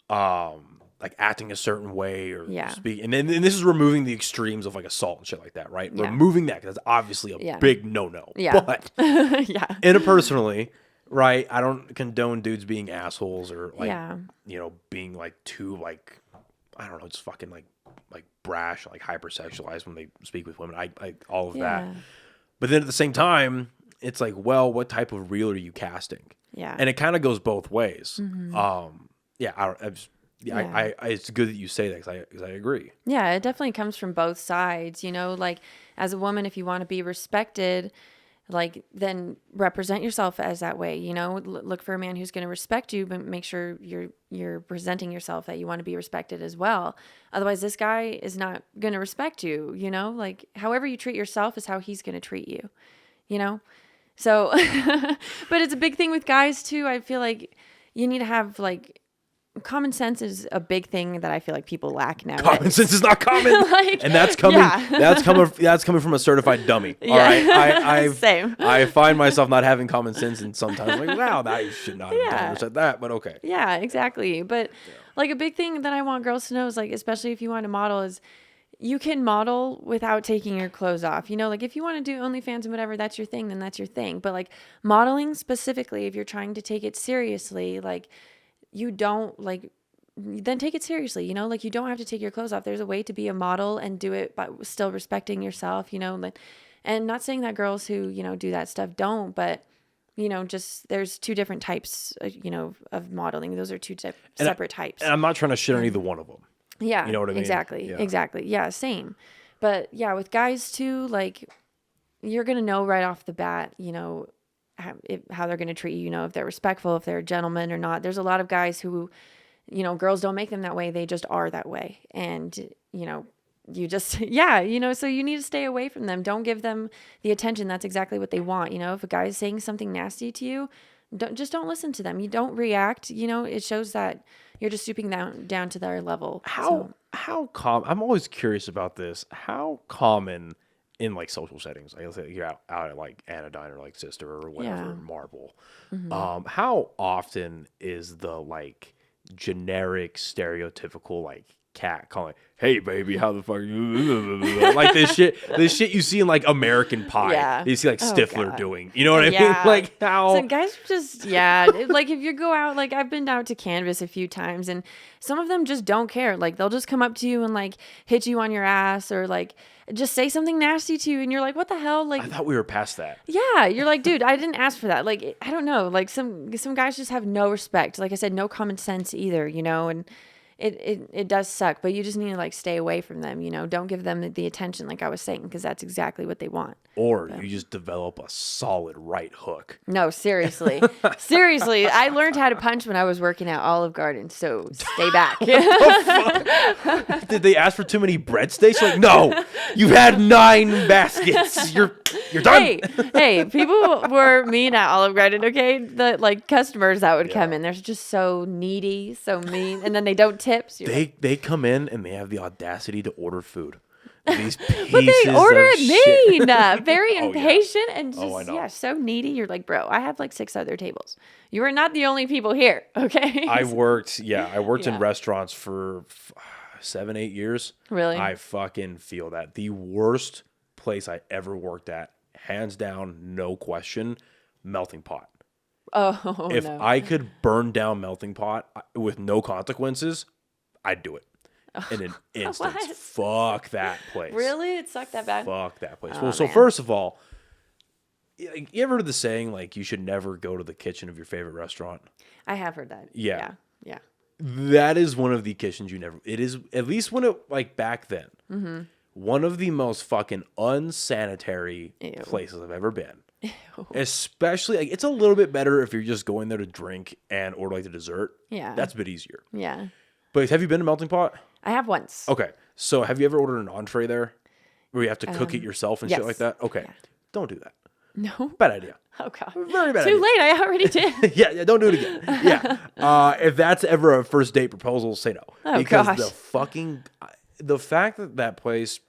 like acting a certain way or Yeah. speak. And this is removing the extremes of like assault and shit like that, right? Yeah. Removing that because that's obviously a big no-no. Yeah. But Yeah. interpersonally, right? I don't condone dudes being assholes or like Yeah. you know being like too like I don't know, just fucking like brash, like hypersexualized when they speak with women. I all of that. But then at the same time, it's like, well, what type of reel are you casting? Yeah. And it kind of goes both ways. Mm-hmm. It's good that you say that because I agree. Yeah, it definitely comes from both sides, you know, like as a woman, if you want to be respected, like then represent yourself as that way, you know, look for a man who's going to respect you, but make sure you're presenting yourself that you want to be respected as well. Otherwise, this guy is not going to respect you, you know, like however you treat yourself is how he's going to treat you, you know? So, but it's a big thing with guys too. I feel like you need to have like, common sense is a big thing that I feel like people lack now. Common sense is not common, like, and that's coming. Yeah. That's coming from a certified dummy. Yeah. All right, Same. I find myself not having common sense, and sometimes like, wow, that you should not have done or said that, but okay. Yeah, exactly. But like a big thing that I want girls to know is like, especially if you want to model, is you can model without taking your clothes off. You know, like if you want to do OnlyFans and whatever, that's your thing, then that's your thing. But like modeling specifically, if you're trying to take it seriously, like you don't like, then take it seriously, you know, like you don't have to take your clothes off. There's a way to be a model and do it, but still respecting yourself, you know, like, and not saying that girls who, you know, do that stuff don't, but you know, just there's two different types, you know, of modeling. Those are two separate types. And I'm not trying to shit on either one of them. Yeah, you know what I mean? Exactly. Yeah. Exactly. Yeah, same. But yeah, with guys too, like you're going to know right off the bat, you know, how they're going to treat you, you know, if they're respectful, if they're a gentleman or not. There's a lot of guys who, you know, girls don't make them that way. They just are that way. And, you know, you just, yeah, you know, so you need to stay away from them. Don't give them the attention. That's exactly what they want. You know, if a guy is saying something nasty to you, don't listen to them. You don't react. You know, it shows that you're just stooping down to their level. How common? I'm always curious about this. How common in like social settings, like let's say you're out at like Anodyne or like Sister or whatever, Marble. Mm-hmm. How often is the like generic stereotypical like cat calling, "Hey baby, how the fuck are you?" Like this shit you see in like American Pie. Yeah. You see like Stifler God. doing. You know what I mean? Yeah. Like how So guys are just, like if you go out, like I've been out to Canvas a few times and some of them just don't care. Like they'll just come up to you and like hit you on your ass or like just say something nasty to you and you're like, what the hell? Like I thought we were past that. yeah, you're like, dude, I didn't ask for that. Like I don't know. Like some guys just have no respect. Like I said, no common sense either, you know, and it does suck, but you just need to like stay away from them, you know, don't give them the attention like I was saying, because that's exactly what they want. Or you just develop a solid right hook. No, seriously. Seriously, I learned how to punch when I was working at Olive Garden, so stay back. Did they ask for too many breadsticks? Like, no, you've had 9 baskets. You're done. Hey, people were mean at Olive Garden, okay? The like customers that would come in, they're just so needy, so mean, and then they don't tip. So they come in and they have the audacity to order food. These pieces but they order of it mean, shit. very Oh, impatient, and Oh, I just know. so needy. You're like, bro, I have like 6 other tables. You are not the only people here, okay? I worked in Yeah. restaurants for 7-8 years. Really? I fucking feel that. The worst place I ever worked at, hands down, no question, Melting Pot. Oh, If no. I could burn down Melting Pot with no consequences, I'd do it. In an instance. What? Fuck that place. Really? It sucked that bad? Fuck that place. Oh, Well, so man. first of all, you ever heard the saying, like, you should never go to the kitchen of your favorite restaurant? I have heard that. Yeah. Yeah. That is one of the kitchens you never... It is, at least when it, like, back then, one of the most fucking unsanitary Ew. places I've ever been. Especially, like, it's a little bit better if you're just going there to drink and order like the dessert. Yeah. That's a bit easier. Yeah. But have you been to Melting Pot? I have once. Okay. So have you ever ordered an entree there where you have to cook it yourself and shit like that? Okay. Yeah. Don't do that. No. Bad idea. Oh, God. Very bad Too idea. late. I already did. yeah, don't do it again. Yeah. If that's ever a first date proposal, say no. Oh, because gosh. the fact that that place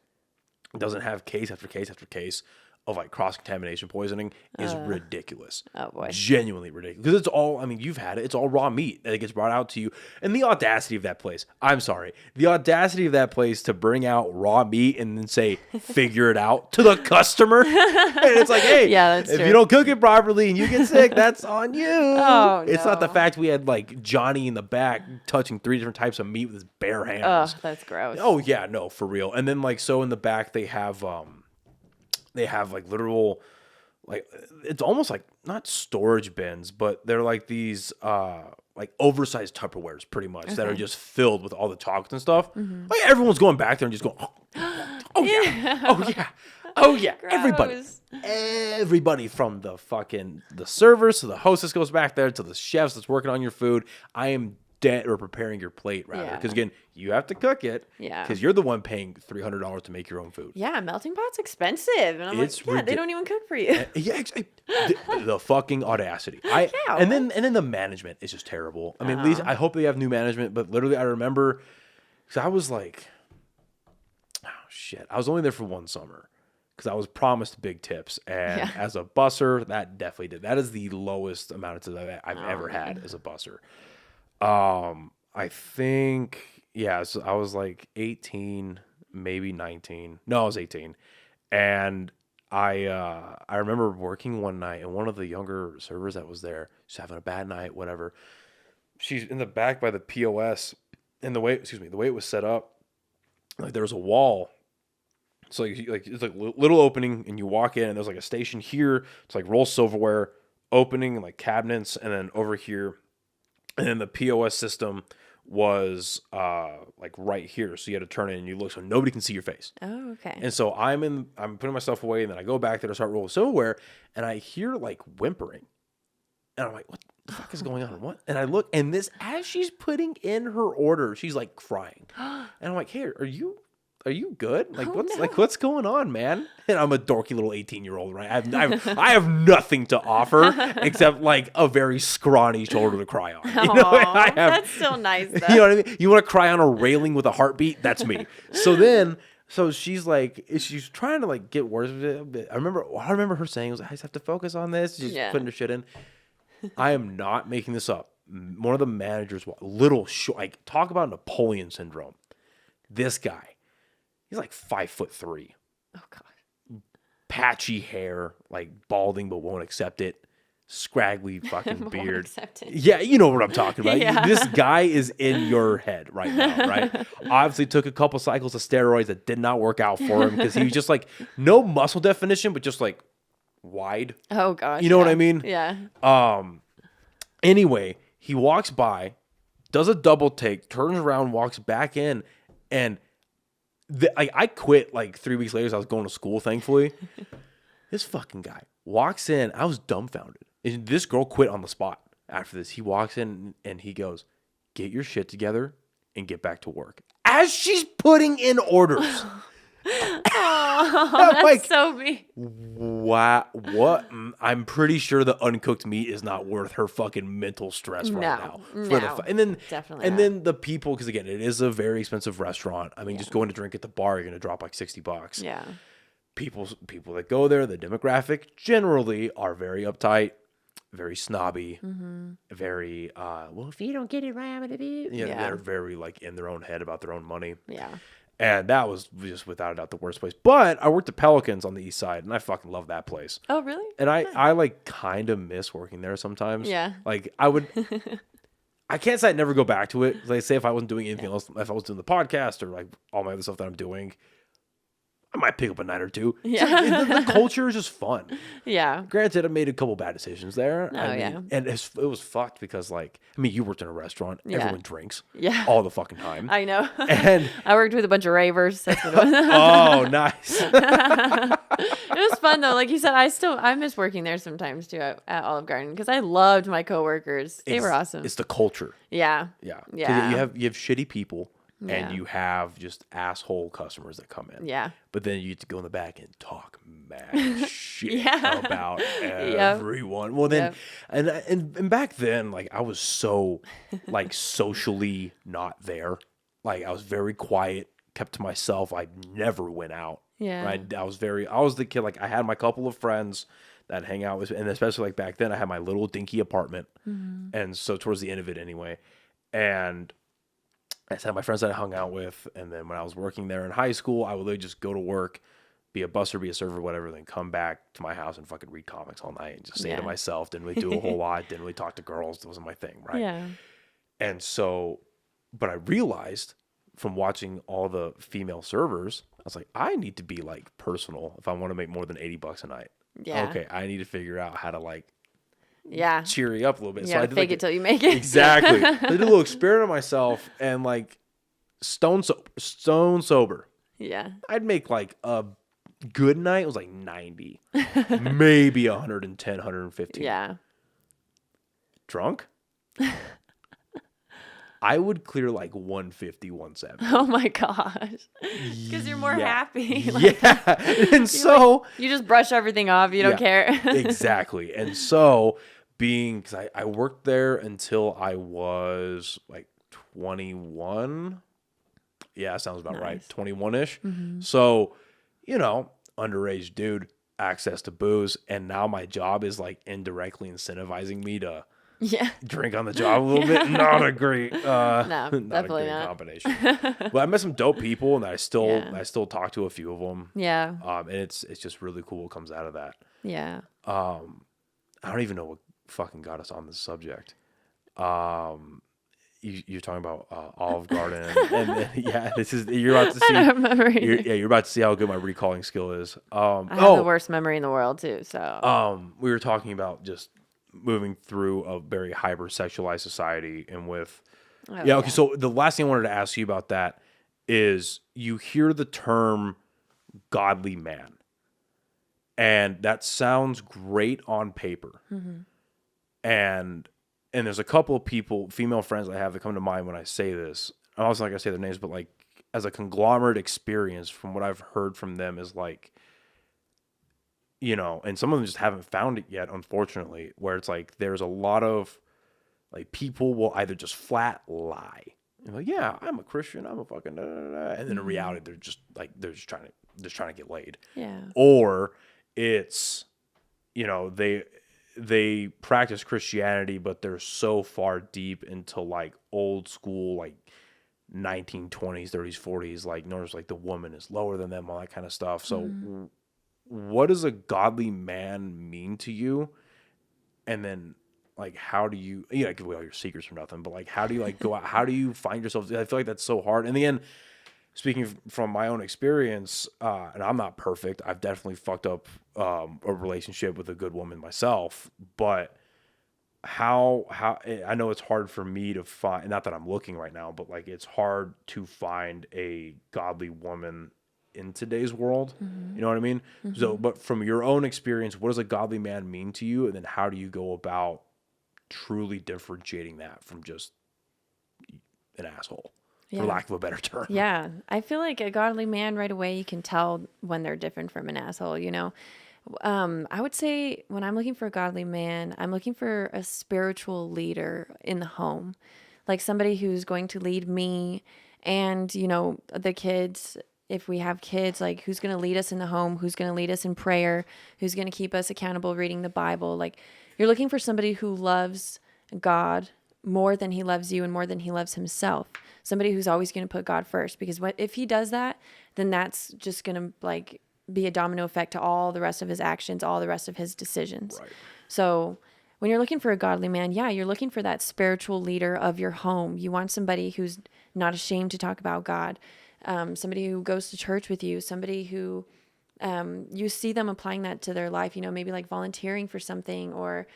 doesn't have case after case after case of like cross-contamination poisoning is ridiculous. Oh, boy. Genuinely ridiculous. Because it's all, I mean, you've had it. It's all raw meat that gets brought out to you. And the audacity of that place, I'm sorry, the audacity of that place to bring out raw meat and then say, figure it out to the customer. And it's like, hey, yeah, that's if true. you don't cook it properly and you get sick, that's on you. Oh, It's not the no. fact we had like Johnny in the back touching 3 different types of meat with his bare hands. Oh, that's gross. Oh, yeah, no, for real. And then like, so in the back they have like literal, like, it's almost like not storage bins, but they're like these like oversized Tupperwares pretty much that are just filled with all the chocolates and stuff. Like everyone's going back there and just going, oh yeah, oh yeah, oh yeah. Everybody from the servers to the hostess goes back there to the chefs that's working on your food. I am dead, or preparing your plate rather, because again, you have to cook it. Yeah. Because you're the one paying $300 to make your own food. Yeah, melting pot's expensive, and I'm like, yeah, they don't even cook for you. Yeah, the fucking audacity. And then the management is just terrible. I mean, at least I hope they have new management, but literally I remember, because I was like, oh shit, I was only there for one summer because I was promised big tips, and as a busser, that definitely did. That is the lowest amount of tips I've ever had as a busser. I think, so I was like 18, maybe 19. No, I was 18. And I remember working one night, and one of the younger servers that was there, she's having a bad night, whatever. She's in the back by the POS, and the way it was set up, like there was a wall. So like it's like a little opening, and you walk in, and there's like a station here. It's like roll silverware, opening, and like cabinets, and then over here. And then the POS system was like right here, so you had to turn it and you look, so nobody can see your face. Oh, okay. And so I'm putting myself away, and then I go back there to start rolling silverware, and I hear like whimpering, and I'm like, "What the fuck is going on? What?" And I look, and this, as she's putting in her order, she's like crying, and I'm like, "Hey, are you good? Like, what's going on, man?" And I'm a dorky little 18-year-old, right? I have nothing to offer except like a very scrawny shoulder to cry on. You know, that's still nice, though. You know what I mean? You want to cry on a railing with a heartbeat? That's me. So she's like, she's trying to like get worse with it. I remember her saying, I just have to focus on this. She's putting her shit in. I am not making this up. One of the managers, like, talk about Napoleon syndrome. This guy. He's like 5'3". Oh God. Patchy hair, like balding but won't accept it. Scraggly fucking beard. Yeah, you know what I'm talking about. Yeah. This guy is in your head right now, right? Obviously took a couple cycles of steroids that did not work out for him because he was just like no muscle definition, but just like wide. Oh gosh. You know what I mean? Yeah. Anyway, he walks by, does a double take, turns around, walks back in, and I quit like 3 weeks later. So I was going to school, thankfully. This fucking guy walks in. I was dumbfounded. And this girl quit on the spot after this. He walks in and he goes, "Get your shit together and get back to work." As she's putting in orders. Oh, that's like, so me. Wow, what? I'm pretty sure the uncooked meat is not worth her fucking mental stress right now. And then definitely. And then the people, because again, it is a very expensive restaurant. I mean, just going to drink at the bar, you're gonna drop like $60. Yeah. People that go there, the demographic generally are very uptight, very snobby, very well, if you don't get it right, I'm gonna be. They're very like in their own head about their own money. Yeah. And that was just without a doubt the worst place. But I worked at Pelicans on the east side, and I fucking love that place. Oh, really? And I like kind of miss working there sometimes. Yeah. Like I can't say I'd never go back to it. Like say if I wasn't doing anything else, if I was doing the podcast or like all my other stuff that I'm doing, I might pick up a night or two. Yeah. The culture is just fun. Yeah. Granted, I made a couple bad decisions there. Oh, I mean, yeah. and it was fucked because, like, I mean, you worked in a restaurant. Yeah. Everyone drinks. Yeah. All the fucking time. I know. And I worked with a bunch of ravers. That's what it was. oh, nice. It was fun though. Like you said, I miss working there sometimes too at Olive Garden because I loved my coworkers. They were awesome. It's the culture. Yeah. Yeah. 'Cause Yeah. You have shitty people. Yeah. And you have just asshole customers that come in. Yeah. But then you get to go in the back and talk mad shit Yeah. about everyone. Well, then, and back then, like, I was so, like, socially not there. Like, I was very quiet, kept to myself. I never went out. Yeah. Right? I was the kid, like, I had my couple of friends that hang out with me. And especially, like, back then, I had my little dinky apartment. Mm-hmm. And so, towards the end of it anyway. And I had my friends that I hung out with, and then when I was working there in high school, I would literally just go to work, be a busser, be a server, whatever, then come back to my house and fucking read comics all night and just stay to myself. Didn't really do a whole lot. Didn't really talk to girls. That wasn't my thing, right? Yeah. And so, but I realized from watching all the female servers, I was like, I need to be like personal if I want to make more than $80 a night. Yeah. Okay, I need to figure out how to like cheer you up a little bit. Yeah, so I did fake it till you make it. Exactly. I did a little experiment on myself and like stone sober. Yeah. I'd make like a good night. It was like 90, maybe 110, 115. Yeah. Drunk? I would clear like 150, 170. Oh my gosh. Because you're more happy. Yeah. And so you just brush everything off. You don't care. Exactly. And so because I worked there until I was like 21. Yeah, sounds about right. 21-ish. Mm-hmm. So, underage dude, access to booze. And now my job is like indirectly incentivizing me to drink on the job a little bit. Not a great, no, definitely not combination. But I met some dope people, and I still talk to a few of them. Yeah. And it's just really cool what comes out of that. Yeah. I don't even know what fucking got us on this subject. You're talking about Olive Garden, and you're about to see. I don't remember. You're about to see how good my recalling skill is. I have the worst memory in the world too. So. We were talking about just moving through a very hyper-sexualized society, and with okay. So the last thing I wanted to ask you about that is you hear the term godly man, and that sounds great on paper, and there's a couple of people, female friends I have that come to mind when I say this. I'm also not gonna say their names, but like as a conglomerate experience from what I've heard from them is like, and some of them just haven't found it yet, unfortunately, where it's like there's a lot of like people will either just flat lie. Like, yeah, I'm a Christian, I'm a fucking and then in reality they're just trying to get laid. Yeah. Or it's they practice Christianity, but they're so far deep into like old school, like 1920s, 30s, 40s, like notice like the woman is lower than them, all that kind of stuff. So what does a godly man mean to you? And then like, how do you, give away all your secrets or nothing, but like, how do you like go out? How do you find yourself? I feel like that's so hard. In the end, speaking from my own experience, and I'm not perfect, I've definitely fucked up a relationship with a good woman myself, but how I know it's hard for me to find, not that I'm looking right now, but like it's hard to find a godly woman in today's world. You know what I mean? So, but from your own experience, what does a godly man mean to you? And then how do you go about truly differentiating that from just an asshole? For lack of a better term. Yeah. I feel like a godly man right away, you can tell when they're different from an asshole, I would say when I'm looking for a godly man, I'm looking for a spiritual leader in the home, like somebody who's going to lead me and, the kids. If we have kids, like who's going to lead us in the home, who's going to lead us in prayer, who's going to keep us accountable reading the Bible. Like you're looking for somebody who loves God more than he loves you and more than he loves himself. Somebody who's always going to put God first, because if he does that, then that's just going to like be a domino effect to all the rest of his actions, all the rest of his decisions. Right. So when you're looking for a godly man, you're looking for that spiritual leader of your home. You want somebody who's not ashamed to talk about God. somebody who goes to church with you, somebody who you see them applying that to their life, maybe like volunteering for something, or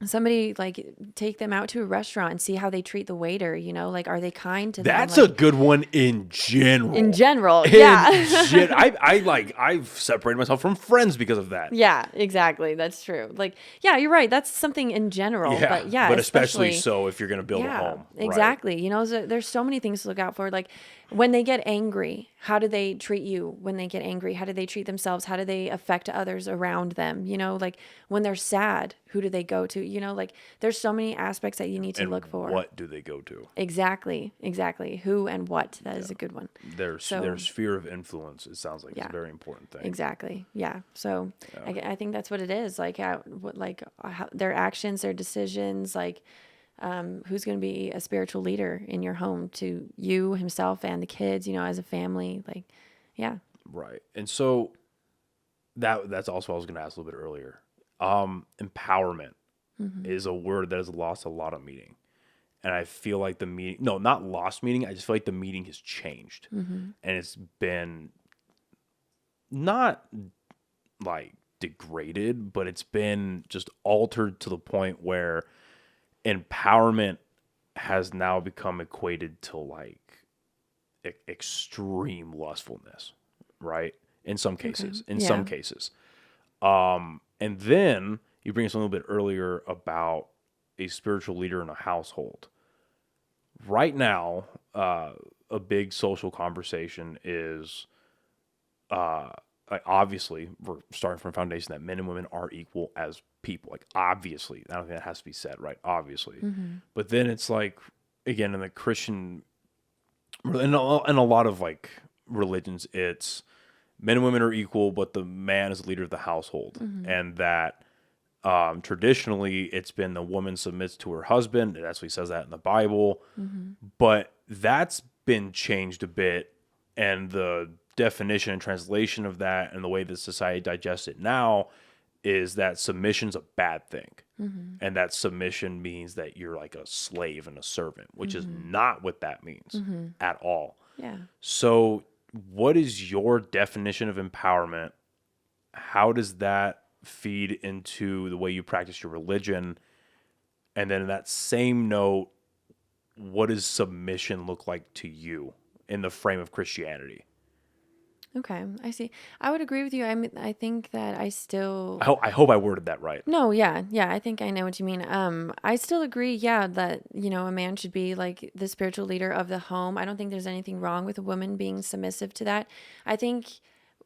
somebody like take them out to a restaurant and see how they treat the waiter, like, are they kind to them? That's like, a good one in general. Yeah. I've separated myself from friends because of that. Yeah, exactly. That's true. Like, yeah, you're right. That's something in general. Yeah, but especially so if you're going to build a home. Exactly. Right. So there's so many things to look out for. Like, when they get angry, how do they treat you when they get angry? How do they treat themselves? How do they affect others around them? Like, when they're sad, who do they go to? Like, there's so many aspects that you need to look for. What do they go to? Exactly. Who and what. That is a good one. Their sphere of influence, it sounds like, is a very important thing. Exactly. Yeah. So I think that's what it is. Like, how their actions, their decisions, like, who's going to be a spiritual leader in your home to you, himself, and the kids, as a family. Like, yeah. Right. And so that's also what I was going to ask a little bit earlier. Empowerment is a word that has lost a lot of meaning. And I feel like not lost meaning. I just feel like the meaning has changed. And it's been not like degraded, but it's been just altered to the point where empowerment has now become equated to like extreme lustfulness, right? In some cases, and then you bring us a little bit earlier about a spiritual leader in a household. Right now, a big social conversation is, like, obviously, we're starting from a foundation that men and women are equal as people. Like, obviously, I don't think that has to be said, right? Obviously. But then it's like, again, in the Christian, in a lot of like religions, it's men and women are equal, but the man is the leader of the household. And that traditionally it's been the woman submits to her husband. It actually says that in the Bible. But that's been changed a bit. And the definition and translation of that and the way that society digests it now is that submission's a bad thing. And that submission means that you're like a slave and a servant, which is not what that means at all. Yeah. So what is your definition of empowerment? How does that feed into the way you practice your religion? And then in that same note, what does submission look like to you in the frame of Christianity? Okay, I see. I would agree with you. I think that I still... I hope I worded that right. No, yeah. I think I know what you mean. I still agree, that, a man should be like the spiritual leader of the home. I don't think there's anything wrong with a woman being submissive to that. I think,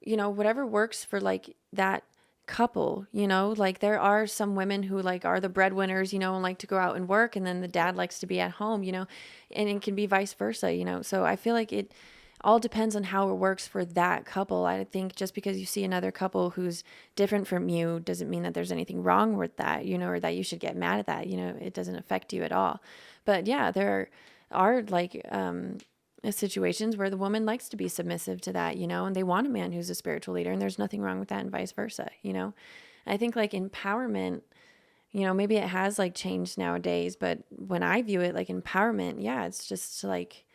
whatever works for like that couple, like there are some women who like are the breadwinners, and like to go out and work, and then the dad likes to be at home, and it can be vice versa, so I feel like it all depends on how it works for that couple. I think just because you see another couple who's different from you doesn't mean that there's anything wrong with that, or that you should get mad at that. It doesn't affect you at all. But yeah, there are like situations where the woman likes to be submissive to that, and they want a man who's a spiritual leader, and there's nothing wrong with that, and vice versa. I think like empowerment, maybe it has like changed nowadays, but when I view it like empowerment, yeah, it's just like,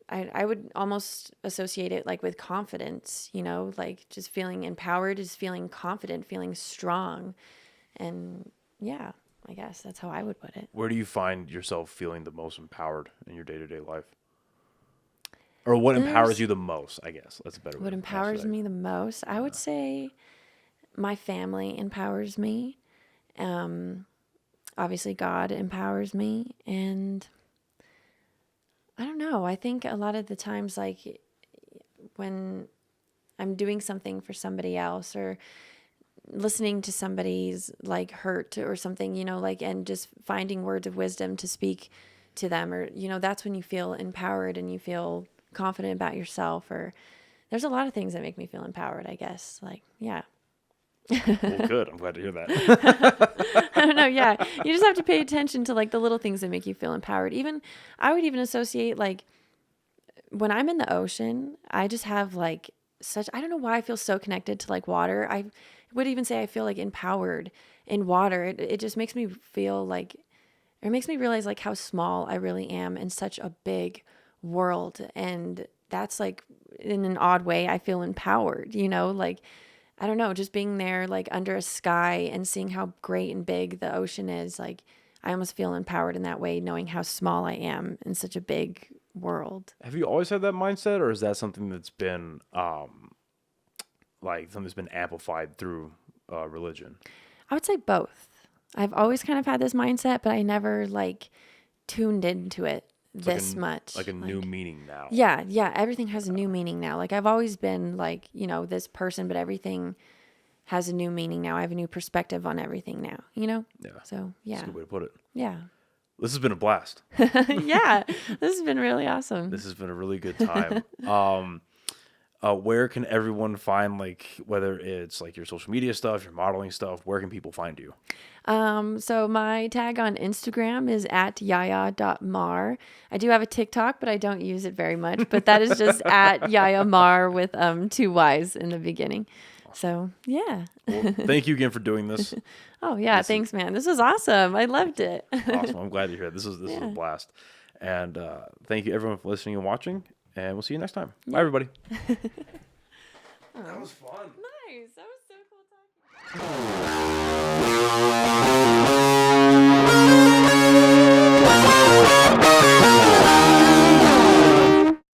I would almost associate it like with confidence, like just feeling empowered is feeling confident, feeling strong. And yeah, I guess that's how I would put it. Where do you find yourself feeling the most empowered in your day-to-day life? Or what empowers you the most, I guess. That's a better way. What empowers me the most? I would say my family empowers me. Obviously God empowers me, and I don't know. I think a lot of the times, like when I'm doing something for somebody else or listening to somebody's like hurt or something, like, and just finding words of wisdom to speak to them, or, that's when you feel empowered and you feel confident about yourself. Or there's a lot of things that make me feel empowered, I guess. Like, yeah. Well, good. I'm glad to hear that. I don't know. Yeah. You just have to pay attention to like the little things that make you feel empowered. I would even associate like when I'm in the ocean, I just have like I don't know why I feel so connected to like water. I would even say I feel like empowered in water. It just makes me feel like, it makes me realize like how small I really am in such a big world. And that's like, in an odd way, I feel empowered, like, I don't know, just being there, like under a sky and seeing how great and big the ocean is. Like, I almost feel empowered in that way, knowing how small I am in such a big world. Have you always had that mindset, or is that something that's been like something that's been amplified through religion? I would say both. I've always kind of had this mindset, but I never like tuned into it this much. Like a new meaning now. Yeah, yeah. Everything has a new meaning now. Like, I've always been like, this person, but everything has a new meaning now. I have a new perspective on everything now, Yeah. So, yeah. That's a good way to put it. Yeah. This has been a blast. Yeah. This has been really awesome. This has been a really good time. Where can everyone find, like, whether it's like your social media stuff, your modeling stuff, where can people find you? So my tag on Instagram is at yaya.mar. I do have a TikTok, but I don't use it very much. But that is just at Yaya Mar with 2 Y's in the beginning. So, yeah. Well, thank you again for doing this. Oh, yeah. Thanks, man. This was awesome. I loved it. Awesome. I'm glad you're here. This is a blast. And thank you, everyone, for listening and watching. And we'll see you next time. Bye, everybody. That was fun. Nice. That was so cool talking.